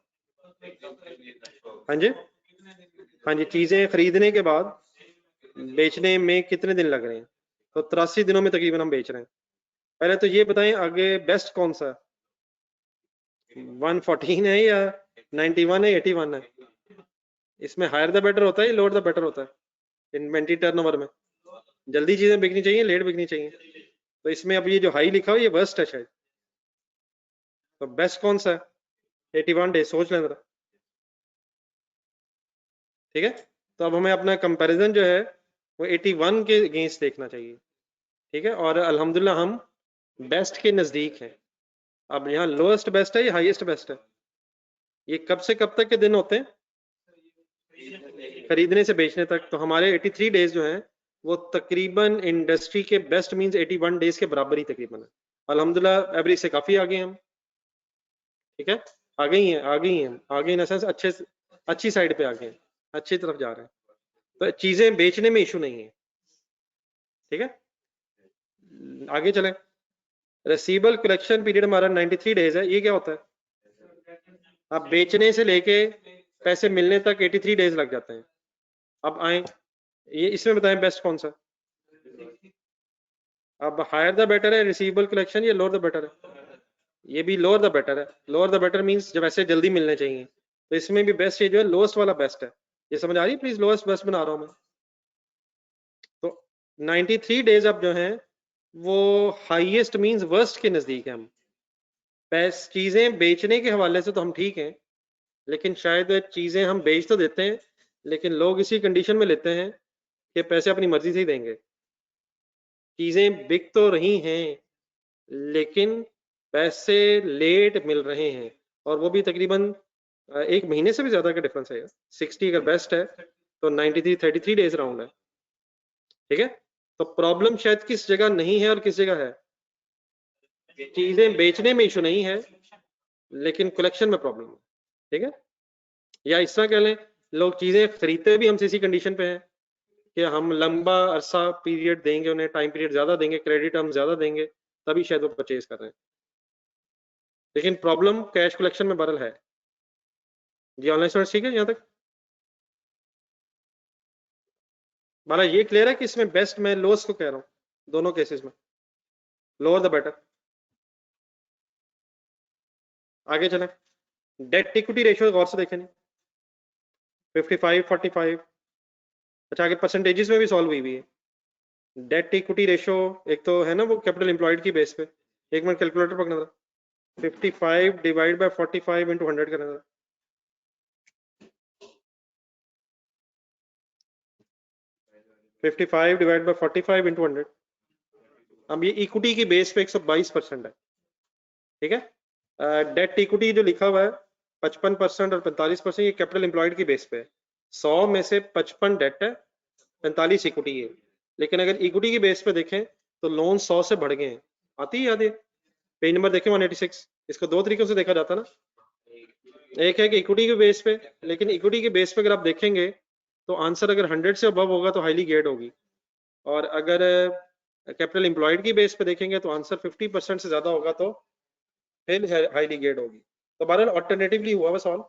हाँ जी, हाँ जी, चीजें खरीदने के बाद बेचने में कितने दिन लग रहे हैं? तो 83 दिनों में तकरीबन हम बेच रहे हैं। पहले तो ये बताएं आगे बेस्ट कौन सा है, 114 है या 91 है, 81 है? इसमें हायर द बेटर होता है या लोअर द बेटर होता है इन्वेंट्री टर्नओवर में? जल्दी चीजें बिकनी चाहिए, लेट बिकनी चाहिए? तो इसमें अब ये जो हाई लिखा हुआ ये वर्स्ट है शायद, तो बेस्ट कौन सा है? 81 डेज, सोच लें जरा, ठीक है। तो अब हमें अपना कंपैरिजन जो है वो 81 के अगेंस्ट देखना चाहिए। ठीक है, और अल्हम्दुलिल्लाह हम बेस्ट के नजदीक हैं। अब यहाँ लोएस्ट बेस्ट है या हाईएस्ट बेस्ट है? ये कब से कब तक के दिन होते हैं? खरीदने से बेचने तक। तो हमारे 83 डेज जो हैं वो तकरीबन इंडस्ट्री के बेस्ट मींस 81 डेज के बराबर ही तकरीबन है। अल्हम्दुलिल्लाह एवरेज से काफी आगे हैं हम। ठीक है, आगे ही हैं, आगे ही हैं, आगे इन सेंस अच्छी साइड पे आगे हैं, अच्छी तरफ जा रहे हैं। तो चीजें बेचने में इशू नहीं है। ठीक है, आगे चलें। रिसीवेबल कलेक्शन पीरियड हमारा 93 डेज है। ये क्या होता है? अब बेचने से लेके पैसे मिलने तक 83 डेज लग जाते हैं। अब आए, ये इसमें बताएं बेस्ट कौन सा? अब हायर द बेटर है रिसीवेबल कलेक्शन या लोअर द बेटर है? ये भी लोअर द बेटर है। लोअर द बेटर मींस जब ऐसे जल्दी मिलने चाहिए, तो इसमें भी बेस्ट ये जो है लोएस्ट वाला बेस्ट है। ये समझ आ रही है? प्लीज, लोएस्ट बेस्ट बना रहा हूं मैं। तो 93 डेज अब जो है वो हाईएस्ट मींस वर्स्ट के नजदीक है हम। चीजें बेचने के हवाले से तो हम ठीक हैं, लेकिन शायद चीजें हम बेच तो देते हैं, लेकिन लोग इसी कंडीशन में लेते हैं कि पैसे अपनी मर्जी से ही देंगे। चीजें बिक तो रही हैं, लेकिन पैसे लेट मिल रहे हैं, और वो भी तकरीबन 1 महीने से भी ज्यादा का डिफरेंस है। 60 अगर बेस्ट है तो 93 33 डेज राउंड है। ठीक है, तो प्रॉब्लम शायद किस जगह नहीं है और किस जगह है? चीजें बेचने में इशू नहीं है, लेकिन कलेक्शन में प्रॉब्लम है। ठीक है, या इस तरह कह लें, लोग चीजें खरीदते भी हमसे इसी कंडीशन पे हैं कि हम लंबा अरसा पीरियड देंगे, उन्हें टाइम पीरियड ज्यादा देंगे, क्रेडिट हम ज्यादा देंगे, तभी शायद वो परचेज कर रहे हैं। लेकिन प्रॉब्लम कैश कलेक्शन में बरल है। जी ऑनलाइन स्टूडेंट्स ठीक है यहाँ तक? माना ये क्लियर है कि इसमें बेस्ट मैं लोएस्ट को कह रहा हूँ दोनों केसेस में, लोअर द बेटर। आगे चलें, डेट इक्विटी रेशियो गौर से देखें। 55 45। अच्छा, आगे परसेंटेजेस में भी सॉल्व हुई हुई है डेट इक्विटी रेशियो। एक तो है ना वो कैपिटल एम्प्लॉयड की बेस पे। एक मिनट कैलकुलेटर पकड़ना था। 55 डिवाइड बाय 45 इंटू 100 करना था। 55 डिवाइड बाय 45 इंटू 100। अब ये इक्विटी की बेस पे 122% है। ठीक है, डेट इक्विटी जो लिखा हुआ है 55% और 45% ये कैपिटल एम्प्लॉयड की बेस पे है। 100 में से 55 डेट है, 45 इक्विटी है। लेकिन अगर इक्विटी की बेस पे देखें तो लोन 100 से बढ़ गए हैं। आती है याद है? पेज नंबर देखें 186। इसको दो तरीकों से देखा जाता है ना। एक है कि इक्विटी के बेस पे, लेकिन इक्विटी के बेस पे अगर आप देखेंगे तो आंसर अगर 100 से अबव होगा तो हाईली गेयर्ड होगी, और अगर कैपिटल एम्प्लॉयड की बेस पे देखेंगे तो आंसर 50% से ज्यादा होगा तो फिर हाईली गेयर्ड होगी। तो बहरहाल ऑल्टरनेटिवली हुआ बस सॉल्व।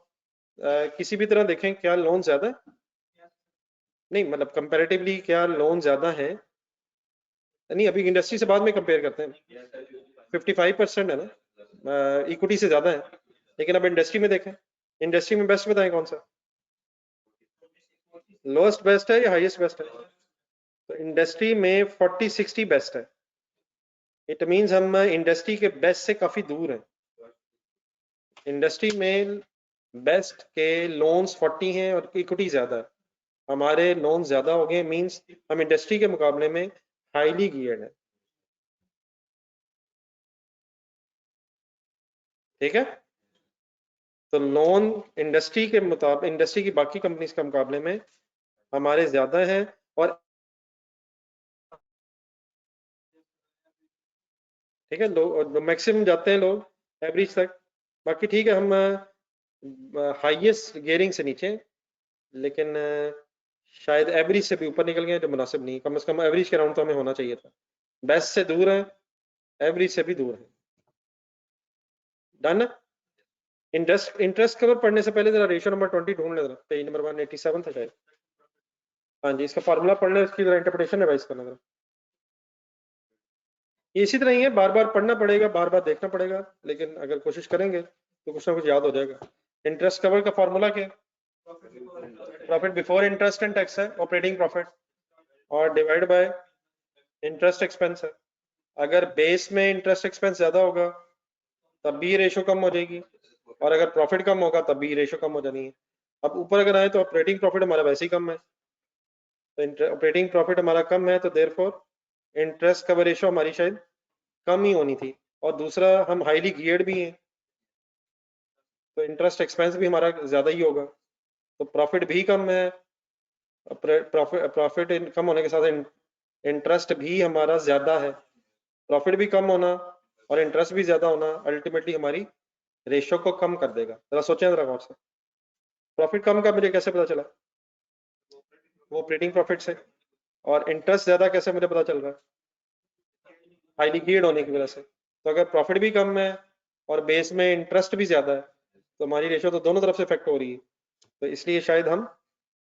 किसी भी तरह देखें क्या लोन ज्यादा है, नहीं मतलब कंपैरेटिवली क्या लोन ज्यादा है, नहीं अभी इंडस्ट्री से बाद में कंपेयर करते हैं। 55% है ना, इक्विटी से ज्यादा है। लेकिन अब इंडस्ट्री में देखें, इंडस्ट्री में बेस्ट बताएं कौन सा? लोएस्ट बेस्ट है या हाईएस्ट बेस्ट है? तो इंडस्ट्री में 40 60 बेस्ट है। इट मींस हम इंडस्ट्री के बेस्ट से काफी दूर हैं। इंडस्ट्री में बेस्ट के लोन्स 40 हैं और इक्विटी ज्यादा है। हमारे लोन ज्यादा हो गए, मींस हम इंडस्ट्री के मुकाबले में हाईली गियर्ड है। ठीक है, तो लोन इंडस्ट्री के मुताबिक, इंडस्ट्री की बाकी कंपनीज के मुकाबले में हमारे ज्यादा है। और ठीक है, लोग मैक्सिमम जाते हैं लोग एवरेज तक। बाकी ठीक है, हम हाईएस्ट गियरिंग से नीचे हैं, लेकिन शायद एवरेज से भी ऊपर निकल गए, जो मुनासिब नहीं। कम से कम एवरेज के राउंड तो हमें होना चाहिए था। बेस्ट से दूर है, एवरेज से भी दूर है। डन। इंटरेस्ट कवर पढ़ने से पहले जरा रेशियो नंबर 20 ढूंढ लेना, पेज नंबर 187 था शायद। हाँ जी, इसका फार्मूला पढ़ना, इसकी जरा इंटरप्रिटेशन रिवाइज करना जरा। ये इसी तरह ही है, बार बार पढ़ना पड़ेगा, बार बार देखना पड़ेगा, लेकिन अगर कोशिश करेंगे तो कुछ ना कुछ याद हो जाएगा। इंटरेस्ट कवर का फार्मूला क्या है? Profit before interest and tax है, ऑपरेटिंग प्रॉफिट, और डिवाइड बाय इंटरेस्ट एक्सपेंस है। अगर बेस में इंटरेस्ट एक्सपेंस ज्यादा होगा तब भी रेशियो कम हो जाएगी, और अगर प्रॉफिट कम होगा तब भी रेशियो कम हो जानी है। अब ऊपर अगर आए तो ऑपरेटिंग प्रॉफिट हमारा वैसे ही कम है, तो ऑपरेटिंग प्रॉफिट हमारा कम है, तो देयरफॉर इंटरेस्ट कवर रेशो हमारी शायद कम ही होनी थी, और दूसरा हम हाईली गियर्ड भी हैं, तो इंटरेस्ट एक्सपेंस भी हमारा ज्यादा ही होगा, तो प्रॉफिट भी कम है, प्रॉफिट कम होने के साथ इंटरेस्ट भी हमारा ज्यादा है, प्रॉफिट भी कम होना और इंटरेस्ट भी ज्यादा होना अल्टीमेटली हमारी रेशो को कम कर देगा। जरा सोचें जरा गौर से, प्रॉफिट कम का मुझे कैसे पता चला? वो ऑपरेटिंग प्रॉफिट से, और इंटरेस्ट ज्यादा कैसे मुझे पता चल रहा है? हाईली गियर्ड होने की वजह से। तो अगर प्रॉफिट भी कम है और बेस में इंटरेस्ट भी ज्यादा है, तो हमारी रेशो तो दोनों तरफ से इफेक्ट हो रही है, तो इसलिए शायद हम,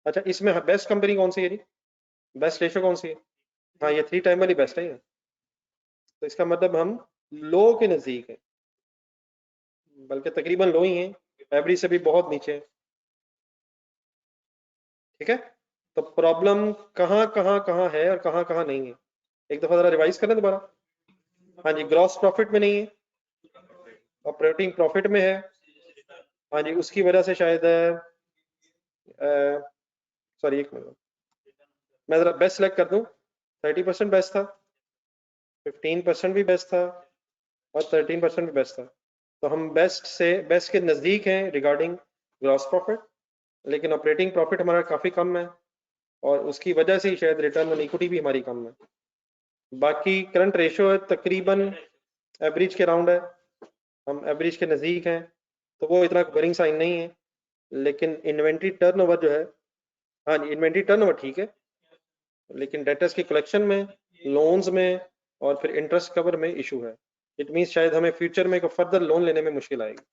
अच्छा इसमें बेस्ट कंपनी कौन सी है जी, बेस्ट रेशो कौन सी है? हाँ ये 3 टाइम वाली बेस्ट है ये। तो इसका मतलब हम लो के नजदीक है, बल्कि तकरीबन लो ही है, एवरेज से भी बहुत नीचे है। ठीक है, तो प्रॉब्लम कहाँ है और कहाँ नहीं है, एक दफा जरा रिवाइज करें दोबारा। हाँ जी, ग्रॉस प्रॉफिट में नहीं है, ऑपरेटिंग प्रॉफिट में है। हाँ जी, उसकी वजह से शायद सॉरी एक मिनट, मैं जरा बेस्ट सेलेक्ट कर दूं। 30% बेस्ट था, 15% भी बेस्ट था, और 13% भी बेस्ट था। तो हम बेस्ट के नजदीक हैं रिगार्डिंग ग्रॉस प्रॉफिट, लेकिन ऑपरेटिंग प्रॉफिट हमारा काफी कम है, और उसकी वजह से ही शायद रिटर्न ऑन इक्विटी भी हमारी कम है। बाकी करंट रेशो है तकरीबन एवरेज के राउंड है, हम एवरेज के नजदीक हैं, तो वो इतना वरिंग साइन नहीं है। लेकिन इन्वेंट्री टर्नओवर जो है, हाँ जी इन्वेंट्री टर्नओवर ठीक है, लेकिन डेटर्स की कलेक्शन में, लोन्स में, और फिर इंटरेस्ट कवर में इशू है। इट मींस शायद हमें फ्यूचर में फर्दर लोन लेने में मुश्किल आएगी।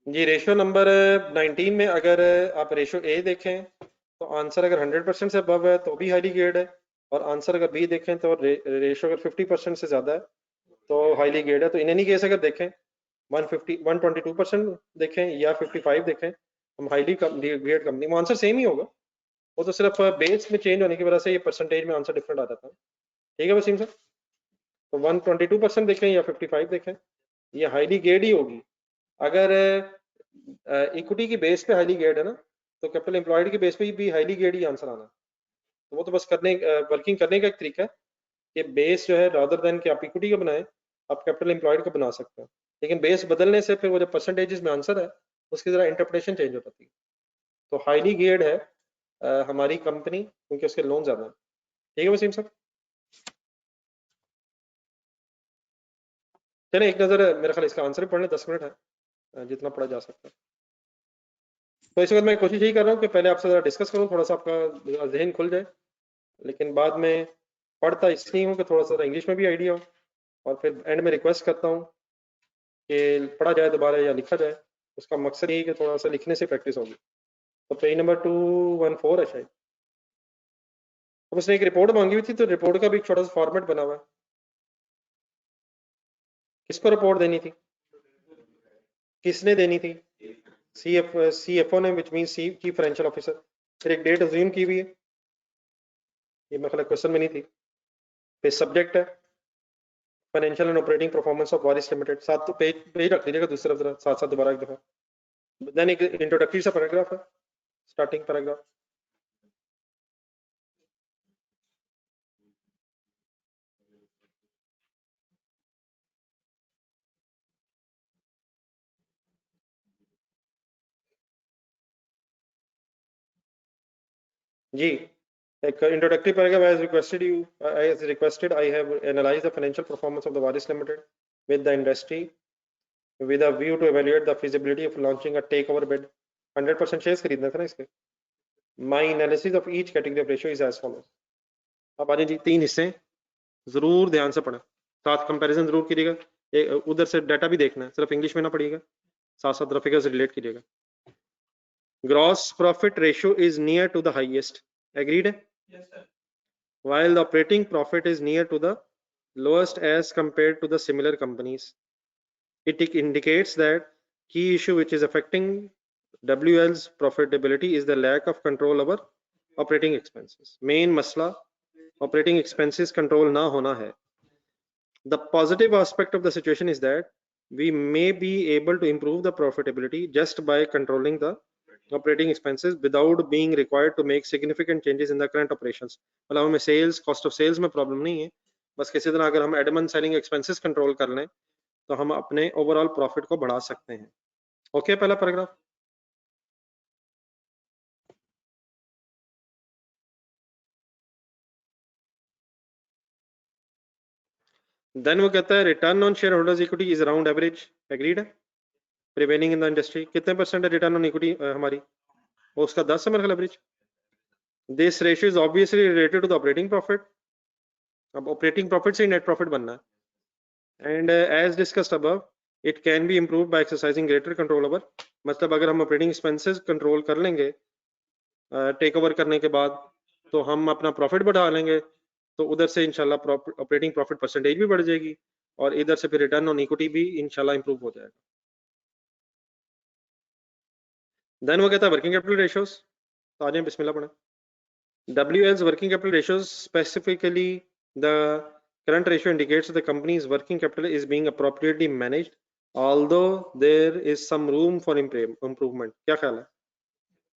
जी रेशो नंबर 19 में अगर आप रेशो ए देखें, तो आंसर अगर 100% से अबव है तो भी हाईली गेयर्ड है, और आंसर अगर बी देखें तो रेशो अगर 50% से ज्यादा है तो हाईली गेयर्ड है। तो इन एनी केस अगर देखें 122% देखें या 55 देखें, हम हाईली गेयर्ड कंपनी, वो आंसर सेम ही होगा, वो तो सिर्फ बेस में चेंज होने की वजह से ये परसेंटेज में आंसर डिफरेंट आ जाता है। ठीक है वसीम सर, तो 122% देखें या 55 देखें, ये हाईली गेयर्ड ही होगी। अगर इक्विटी की बेस पे हाईली गेयर्ड है ना, तो कैपिटल एम्प्लॉयड की बेस पे भी हाईली गेयर्ड ही आंसर आना है। तो वो तो बस वर्किंग करने का एक तरीका है कि बेस जो है रादर देन कि आप इक्विटी का बनाएं, आप कैपिटल एम्प्लॉयड का बना सकते हैं, लेकिन बेस बदलने से फिर वो जो परसेंटेजेस में आंसर है उसकी जरा इंटरप्रिटेशन चेंज हो जाती है। तो हाईली गेयर्ड है हमारी कंपनी, क्योंकि उसके लोन ज्यादा है। ठीक है वसीम सर, चलिए एक नजर मेरे ख्याल इसका आंसर भी पढ़ लें, 10 मिनट है, जितना पढ़ा जा सकता है। तो इस वक्त मैं कोशिश यही कर रहा हूँ कि पहले आपसे जरा डिस्कस करूँ, थोड़ा सा आपका जहन खुल जाए, लेकिन बाद में पढ़ता इसलिए हूँ कि थोड़ा सा इंग्लिश में भी आइडिया हो, और फिर एंड में रिक्वेस्ट करता हूँ कि पढ़ा जाए दोबारा या लिखा जाए। उसका मकसद यही है कि थोड़ा सा लिखने से प्रैक्टिस होगी। तो पेज नंबर 214 है शायद। अब उसने एक रिपोर्ट मांगी हुई थी, तो रिपोर्ट का भी एक छोटा सा फॉर्मेट बना हुआ है। किसको रिपोर्ट देनी थी, किसने देनी थी? सीएफओ ने, which means chief financial officer. फिर एक डेट अज्यूम की हुई है, ये मेरे ख्याल क्वेश्चन में नहीं थी। फिर सब्जेक्ट है financial and operating performance of Waris limited, साथ तो पेज पेज रख दीजिएगा दूसरी तरफ, साथ साथ दोबारा एक दफा। देन एक इंट्रोडक्टरी सा पैराग्राफ है, स्टार्टिंग पैराग्राफ। जी, एक introductory paragraph. As requested, I have analyzed the financial performance of the Varis Limited with the industry with a view to evaluate the feasibility of launching a takeover bid. 100% shares खरीदना था ना इसके। My analysis of each category of ratio is as follows. अब आने जी 3 हिस्से जरूर ध्यान से पढ़ें, साथ कंपैरिजन जरूर कीजिएगा, उधर से डाटा भी देखना है, सिर्फ इंग्लिश में ना पढ़िएगा, साथ साथ फिगर्स रिलेट कीजिएगा। Gross profit ratio is near to the highest. Agreed है? Yes, sir. While the operating profit is near to the lowest as compared to the similar companies. It indicates that key issue which is affecting WL's profitability is the lack of control over operating expenses. Main मसला operating expenses control ना होना है. The positive aspect of the situation is that we may be able to improve the profitability just by controlling the operating expenses without being required to make significant changes in the current operations. मतलब हमें sales cost of sales में problem नहीं है, बस किसी तरह अगर हम admin selling expenses control कर लें तो हम अपने overall profit को बढ़ा सकते हैं. Okay, पहला पैराग्राफ. Then वो कहता है return on shareholders equity is around average. Agreed है? Prevailing in the industry. कितने परसेंट है return on equity हमारी? वो उसका 10 है मेरे ख्याल average. This ratio is obviously related to the operating profit. अब operating profit से net profit बनना है. And as discussed above, it can be improved by exercising greater control over. मतलब अगर हम operating expenses control कर लेंगे टेक ओवर करने के बाद तो हम अपना प्रॉफिट बढ़ा लेंगे तो उधर से इंशाल्लाह ऑपरेटिंग प्रॉफिट परसेंटेज भी बढ़ जाएगी और इधर से फिर रिटर्न ऑन इक्विटी भी इंशाल्लाह इंप्रूव हो जाएगा. देन वो कहता है वर्किंग कैपिटल रेशियोज. तो आ जाए बिस्मिल्लाह पढ़ें. WL's working capital ratios, specifically the current ratio, indicates the company's working capital is being appropriately managed, although there is some room for improvement. क्या ख्याल है?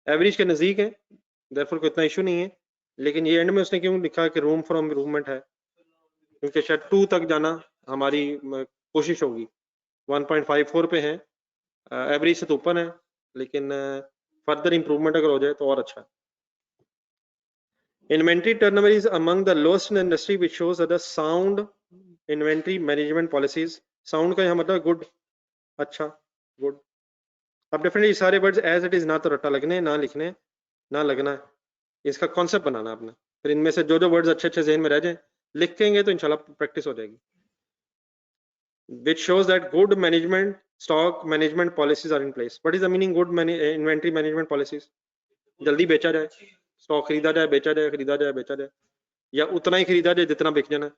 एवरेज के नजदीक है, therefore कोई इतना इशू नहीं है, लेकिन ये एंड में उसने क्यों लिखा कि रूम फॉर इम्प्रूवमेंट है? क्योंकि शायद 2 तक जाना हमारी कोशिश होगी. 1.54 पे है, एवरेज से तो ऊपर है, लेकिन फर्दर इंप्रूवमेंट अगर हो जाए तो और अच्छा है. Inventory turnover is among the lowest in the industry, which shows that the sound inventory management policies. Sound का यहाँ मतलब good, अच्छा, good. अब डेफिनेटली सारे वर्ड्स एज इट इज ना तो रट्टा लगने, ना लिखने, ना लगना है. इसका कॉन्सेप्ट बनाना आपने. फिर इनमें से जो वर्ड्स अच्छे अच्छे जहन में रह जाएं लिखेंगे तो इंशाल्लाह प्रैक्टिस हो जाएगी. Which shows that good management, stock management policies are in place. What is the meaning good inventory management policies? जल्दी बेचा जाए, स्टॉक खरीदा जाए, बेचा जाए, खरीदा जाए, बेचा जाए, या उतना ही खरीदा जाए जितना बिक जाना.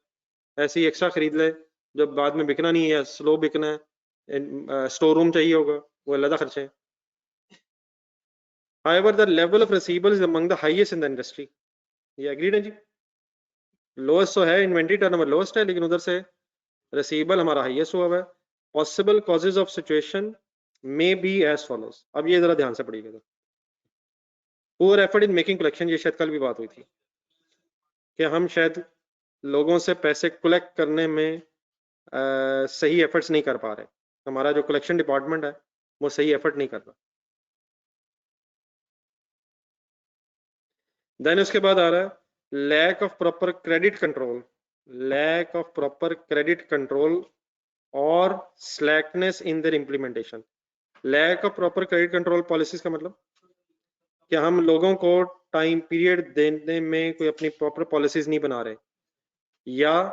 ऐसे ही एक्स्ट्रा खरीद ले जो बाद में बिकना नहीं है, स्लो बिकना है, स्टोर रूम चाहिए होगा, वो अलग खर्चे हैं. However, the level of receivables is among the highest in the industry. ये एग्रीड है जी. लोएस्ट तो है, इन्वेंटरी टर्नओवर लोएस्ट है, लेकिन उधर से रिसीवेबल हमारा हाईएस्ट हुआ है. Possible causes of situation may be as follows. अब ये जरा ध्यान से पढ़िएगा. Poor effort in making collection, ये शायद कल भी बात हुई थी कि हम शायद लोगों से पैसे कलेक्ट करने में सही एफर्ट्स नहीं कर पा रहे. हमारा जो कलेक्शन डिपार्टमेंट है वो सही एफर्ट नहीं कर रहा. देन उसके बाद आ रहा है lack of proper credit control. Lack of proper credit control और slackness in their implementation. Lack of proper credit control policies का मतलब कि हम लोगों को टाइम पीरियड देने में कोई अपनी प्रॉपर पॉलिसीज नहीं बना रहे, या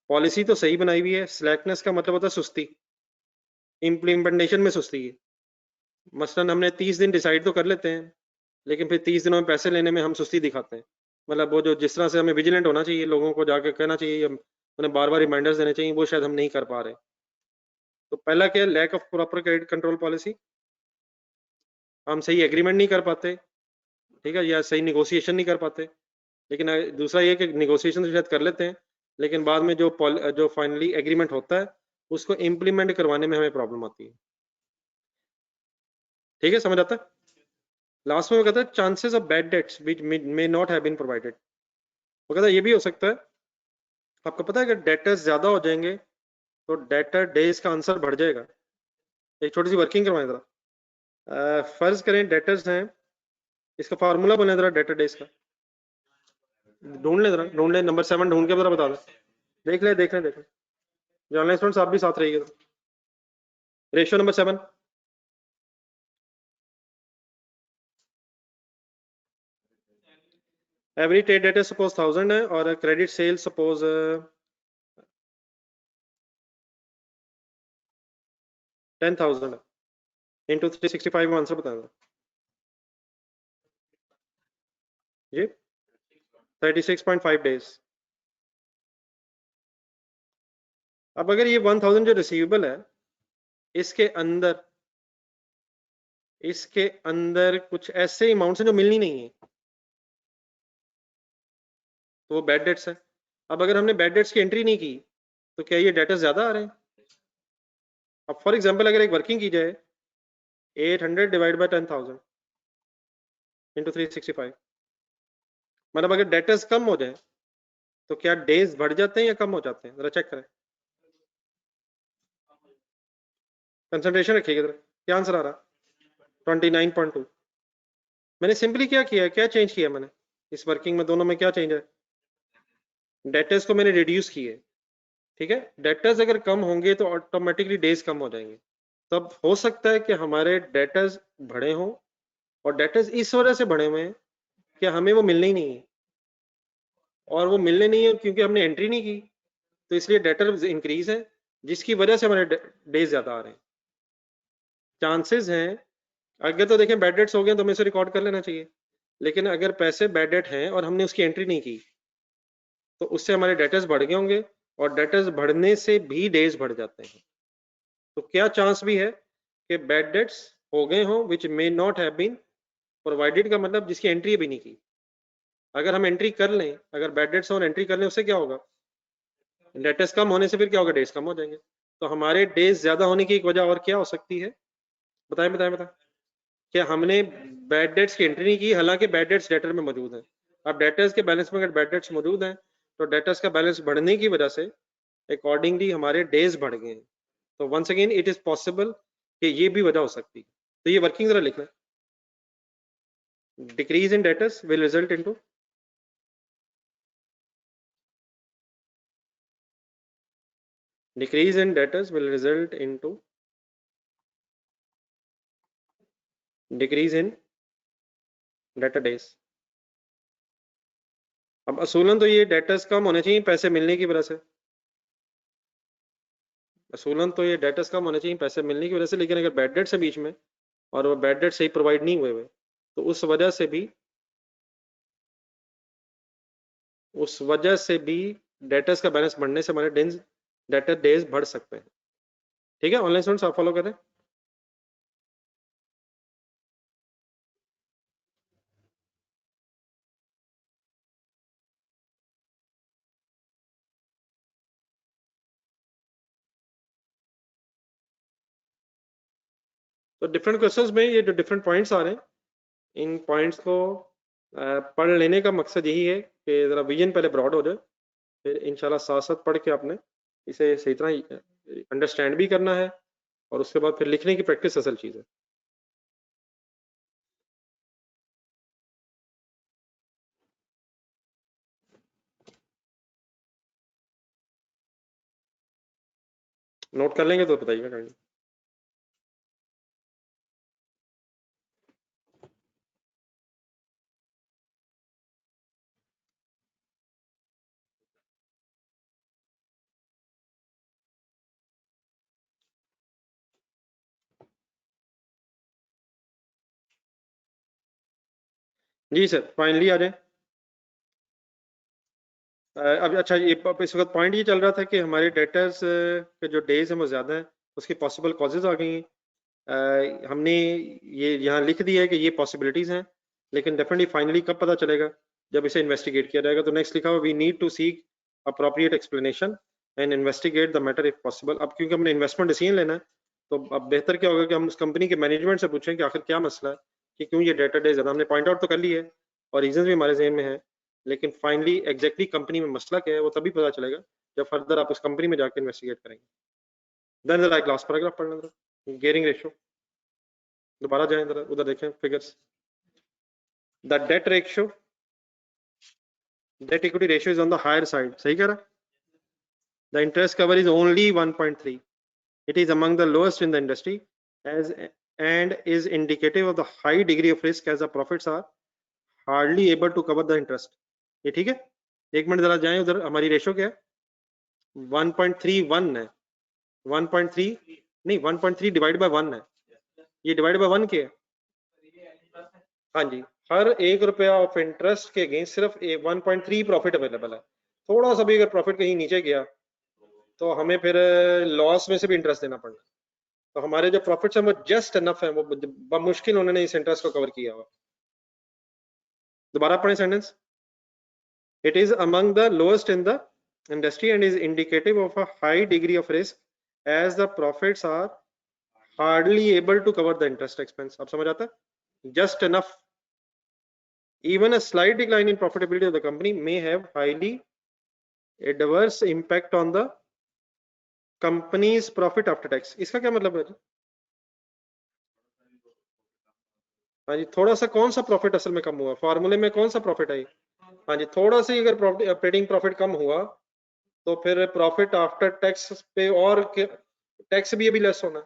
पॉलिसी तो सही बनाई हुई है, स्लैकनेस का मतलब होता है सुस्ती, इंप्लीमेंटेशन में सुस्ती है. मसलन हमने 30 दिन डिसाइड तो कर लेते हैं, लेकिन फिर 30 दिनों में पैसे लेने में हम सुस्ती दिखाते हैं. मतलब वो जो जिस तरह से हमें विजिलेंट होना चाहिए, लोगों को जाकर कहना चाहिए, उन्हें बार बार रिमाइंडर्स देने चाहिए, वो शायद हम नहीं कर पा रहे. तो पहला क्या है, lack of proper credit control policy. हम सही एग्रीमेंट नहीं कर पाते, ठीक है, या सही निगोशिएशन नहीं कर पाते. लेकिन दूसरा ये कि निगोशिएशन तो शायद कर लेते हैं, लेकिन बाद में जो फाइनली एग्रीमेंट होता है उसको इम्प्लीमेंट करवाने में हमें प्रॉब्लम आती है. ठीक है, समझ आता है. लास्ट में वो कहता है chances of bad debts which may not have been provided. वो कहता है ये भी हो सकता है, आपको पता है कि डेटर्स ज्यादा हो जाएंगे तो डेटर डेज का आंसर बढ़ जाएगा. एक छोटी सी वर्किंग करवाएं जरा. फर्ज करें डेटर्स हैं, इसका फार्मूला बने जरा डेटर डेज का. ढूंढ ले जरा, ढूंढ ले, नंबर 7 ढूंढ के जरा बता दे. देख ले देख ले देख ले, ऑनलाइन स्टूडेंट्स आप भी साथ रहिएगा. Ratio number 7. Every trade debtor suppose 1000 है और क्रेडिट सेल सपोज 10,000 है. इंटू 365 आंसर बताएंगे जी. 36.5 डेज. अब अगर ये 1000 जो रिसीवेबल है इसके अंदर इसके अंदर कुछ ऐसे अमाउंट्स हैं जो मिलनी नहीं है, तो वो बैड डेट्स है। अब अगर हमने बैड डेट्स की एंट्री नहीं की तो क्या ये डेटर्स ज्यादा आ रहे हैं? अब फॉर एग्जांपल अगर एक वर्किंग की जाए 800 डिवाइड बाय 10,000 इंटू 365, मतलब अगर डेटर्स कम हो जाए तो क्या डेज बढ़ जाते हैं या कम हो जाते हैं? जरा चेक करें, कंसंट्रेशन रखिएगा जरा। क्या आंसर आ रहा? 29.2। मैंने सिंपली क्या किया है, क्या चेंज किया मैंने इस वर्किंग में, दोनों में क्या चेंज है? डेटर्स को मैंने रिड्यूस किए, ठीक है। डेटर्स अगर कम होंगे तो ऑटोमेटिकली डेज कम हो जाएंगे। तब हो सकता है कि हमारे डेटर्स बढ़े हों, और डेटर्स इस वजह से बढ़े हुए हैं कि हमें वो मिलने ही नहीं है, और वो मिलने नहीं है क्योंकि हमने एंट्री नहीं की, तो इसलिए डेटर इंक्रीज है, जिसकी वजह से हमारे डेज ज्यादा आ रहे हैं। चांसेस हैं, अगर तो देखें बैड डेट्स हो गए तो हमें इसे रिकॉर्ड कर लेना चाहिए, लेकिन अगर पैसे बैड डेट हैं और हमने उसकी एंट्री नहीं की तो उससे हमारे डेटर्स बढ़ गए होंगे, और डेटर्स बढ़ने से भी डेज बढ़ जाते हैं। तो क्या चांस भी है कि बैड डेट्स हो गए हों which may not have been provided, का मतलब जिसकी एंट्री भी नहीं की। अगर हम एंट्री कर लें, अगर बैड डेट्स और एंट्री कर लें, उससे क्या होगा? डेटर्स कम होने से फिर क्या होगा? डेज कम हो जाएंगे। तो हमारे डेज ज्यादा होने की एक वजह और क्या हो सकती है? बताएं बताएं बताएं। क्या हमने बैड डेट्स की एंट्री नहीं की, हालांकि बैड डेट्स डेटर में मौजूद है। अब डेटर्स के बैलेंस में अगर बैड डेट्स मौजूद हैं तो डेटर्स का बैलेंस बढ़ने की वजह से अकॉर्डिंगली हमारे डेज बढ़ गए हैं। तो once again it is possible कि ये भी वजह हो सकती है। तो ये वर्किंग जरा लिख लें। Decrease in debtors will result into, decrease in debtors will result into decrease in debtor days। अब असूलन तो ये डेटर्स कम होने चाहिए पैसे मिलने की वजह से, असूलन तो ये डेटर्स कम होने चाहिए पैसे मिलने की वजह से, लेकिन अगर बैड डेट्स है बीच में और वो बैड डेट सही प्रोवाइड नहीं हुए तो उस वजह से भी डेटर्स का बैलेंस बढ़ने से हमारे डेटर डेज बढ़ सकते हैं। ठीक है, ऑनलाइन स्टूडेंट्स आप फॉलो करें। तो डिफरेंट क्वेश्चंस में ये जो डिफरेंट पॉइंट्स आ रहे हैं, इन पॉइंट्स को पढ़ लेने का मकसद यही है कि ज़रा विजन पहले ब्रॉड हो जाए, फिर इंशाल्लाह साथ साथ पढ़ के आपने इसे सही तरह अंडरस्टैंड भी करना है, और उसके बाद फिर लिखने की प्रैक्टिस असल चीज़ है। नोट कर लेंगे तो बताइएगा काइंडली। जी सर, फाइनली आ जाए। अब अच्छा, ये इस वक्त पॉइंट ये चल रहा था कि हमारे डेटर्स के जो डेज हैं वो ज़्यादा हैं, उसकी पॉसिबल कॉजेज आ गई हैं। हमने ये यहाँ लिख दिया है कि ये पॉसिबिलिटीज़ हैं, लेकिन डेफिनेटली फाइनली कब पता चलेगा? जब इसे इन्वेस्टिगेट किया जाएगा। तो नेक्स्ट लिखा हुआ we need to seek appropriate explanation and investigate the matter if possible. अब क्योंकि हमने इन्वेस्टमेंट डिसीजन लेना है, तो अब बेहतर क्या होगा कि हम उस कंपनी के मैनेजमेंट से पूछें कि आखिर क्या मसला है, कि क्यों ये डेटा डे ज़्यादा। हमने पॉइंट आउट तो कर लिया है और रीजन भी हमारे जहन में है, लेकिन फाइनली एग्जैक्टली कंपनी में मसला क्या है वो तभी पता चलेगा जब फर्दर आप उस कंपनी में जाकर इन्वेस्टिगेट करेंगे। देन जरा एक लास्ट पैराग्राफ पढ़ना जरा, गियरिंग रेशियो। दोबारा जाएं जरा, उधर देखें figures. The debt ratio, debt equity ratio is on the higher side, सही कह रहा। The interest cover is only 1.3, it is among the lowest in the industry as and is indicative of the high degree of risk as the profits are hardly able to cover the interest। ये ठीक है। एक minute जरा जाएं उधर, हमारी ratio क्या है? 1.31 है। 1.3 नहीं, 1.3 डिवाइड बाय 1 है। ये डिवाइड बाय 1 क्या है? हाँ जी, हर ₹1 ऑफ इंटरेस्ट के अगेंस्ट सिर्फ 1.3 प्रॉफिट अवेलेबल है। थोड़ा सा भी अगर प्रॉफिट कहीं नीचे गया तो हमें फिर लॉस में से भी इंटरेस्ट देना पड़ता है। तो हमारे जो प्रॉफिट्स हैं वो जस्ट इनफ है, वो बमुश्किल उन्होंने इस इंटरेस्ट को कवर किया हुआ। दोबारा पढ़ें sentence. It is among the lowest in the industry and is indicative of a high degree of risk as the profits are hardly able to cover the interest expense. आप समझ आता है? Just enough, even a slight decline in profitability of the company may have highly adverse impact on the company's profit after tax। इसका क्या मतलब है? हाँ जी, थोड़ा सा कौन सा प्रॉफिट असल में कम हुआ? फॉर्मूले में कौन सा प्रॉफिट है? हाँ जी, थोड़ा सा अगर ऑपरेटिंग प्रॉफिट कम हुआ तो फिर प्रॉफिट आफ्टर टैक्स पे और टैक्स भी अभी लेस होना है।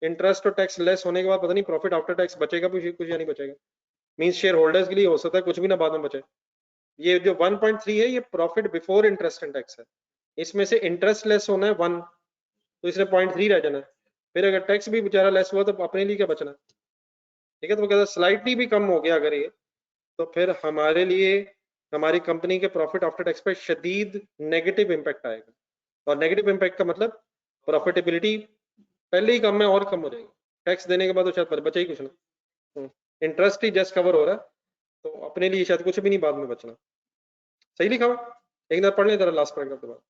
इंटरेस्ट और टैक्स लेस होने के बाद पता नहीं प्रॉफिट आफ्टर टैक्स बचेगा कुछ या नहीं बचेगा। मींस शेयर होल्डर्स के लिए हो सकता है कुछ भी ना बाद में बचे। ये जो 1.3 है ये profit before interest and tax है, इसमें से इंटरेस्ट लेस होना है 1, तो इसमें 0.3 रह जाना है। फिर अगर टैक्स भी बेचारा लेस हुआ तो अपने लिए क्या बचना? ठीक है, तो वो कहता है स्लाइटली भी कम हो गया अगर ये, तो फिर हमारे लिए हमारी कंपनी के प्रॉफिट आफ्टर टैक्स पर शदीद नेगेटिव इंपैक्ट आएगा। और नेगेटिव इंपैक्ट का मतलब प्रॉफिटेबिलिटी पहले ही कम है और कम हो जाएगी, टैक्स देने के बाद तो शायद बचे ही कुछ ना, इंटरेस्ट ही जस्ट कवर हो रहा है, तो अपने लिए शायद कुछ भी नहीं बाद में बचना। सही लिखा हुआ? एक बार पढ़ लें जरा लास्ट पैराग्राफ के बाद।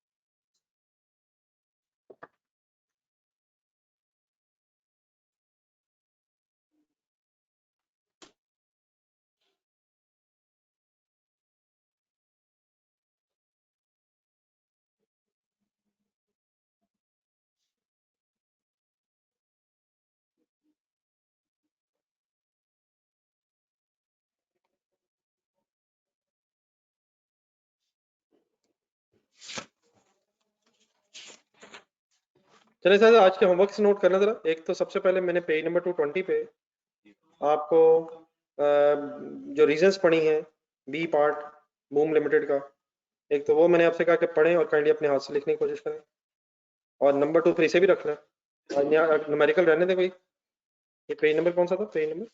चलिए सर आज के होमवर्क से नोट करना जरा। एक तो सबसे पहले मैंने पेज नंबर 220 पे आपको जो रीजंस पढ़ी हैं बी पार्ट बूम लिमिटेड का, एक तो वो मैंने आपसे कहा कि पढ़ें और काइंडली अपने हाथ से लिखने की कोशिश करें। और नंबर 2 फिर इसे भी रख लें और यहाँ न्यूमेरिकल रहने दें। कोई ये पेज नंबर कौन सा था? पेज नंबर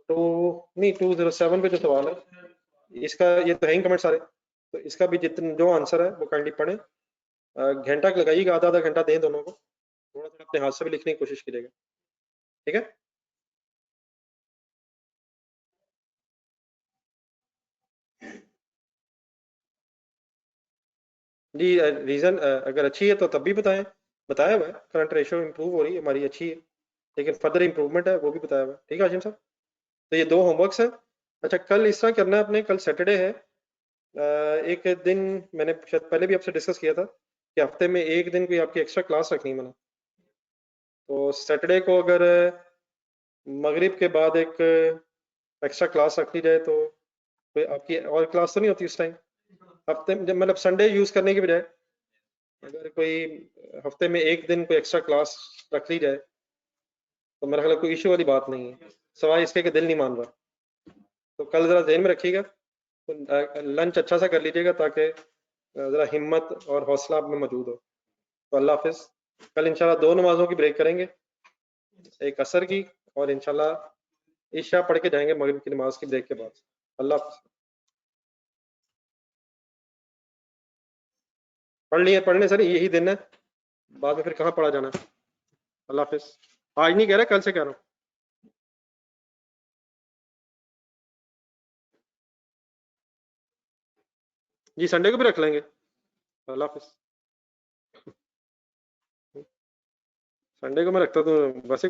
2 नहीं 207 पे जो सवाल है इसका, ये तो है ही कमेंट सारे, तो इसका भी जितना जो आंसर है वो काइंडली पढ़ें। घंटा लगाइएगा, आधा आधा घंटा दें दोनों को, थोड़ा थोड़ा अपने हाथ से भी लिखने की कोशिश कीजिएगा। ठीक है? जी रीजन अगर अच्छी है तो तब भी बताएं, बताया हुआ है करंट रेशियो इंप्रूव हो रही है हमारी, अच्छी है, लेकिन फर्दर इंप्रूवमेंट है वो भी बताया हुआ है। ठीक है आजिम साहब? तो ये 2 होमवर्क्स हैं। अच्छा कल इस तरह करना है अपने, कल सैटरडे है, एक दिन मैंने शायद पहले भी आपसे डिस्कस किया था कि हफ्ते में एक दिन कोई आपकी एक्स्ट्रा क्लास रखनी है मैंने। तो सैटरडे को अगर मगरिब के बाद एक एक्स्ट्रा क्लास रख ली जाए तो कोई आपकी और क्लास तो नहीं होती उस टाइम हफ्ते में, मतलब संडे यूज करने की बजाय अगर कोई हफ्ते में एक दिन कोई एक्स्ट्रा क्लास रख ली जाए तो मेरा ख्याल कोई इश्यू वाली बात नहीं है, सवाल इसके कि दिल नहीं मान रहा। तो कल जरा ध्यान में रखिएगा, तो लंच अच्छा सा कर लीजिएगा ताकि जरा हिम्मत और हौसला आप में मौजूद हो। तो अल्लाह हाफिज। कल इंशाल्लाह 2 नमाजों की ब्रेक करेंगे, एक असर की और इंशाल्लाह ईशा पढ़ के जाएंगे मगरिब की नमाज की ब्रेक के बाद। अल्लाह हाफिज। पढ़ लिए पढ़ने सर यही दिन है, बाद में फिर कहाँ पढ़ा जाना है। अल्लाह हाफिज। आज नहीं कह रहा, कल से कह रहा हूँ। जी संडे को भी रख लेंगे। अल्लाह हाफिज। संडे को मैं रखता तो वैसे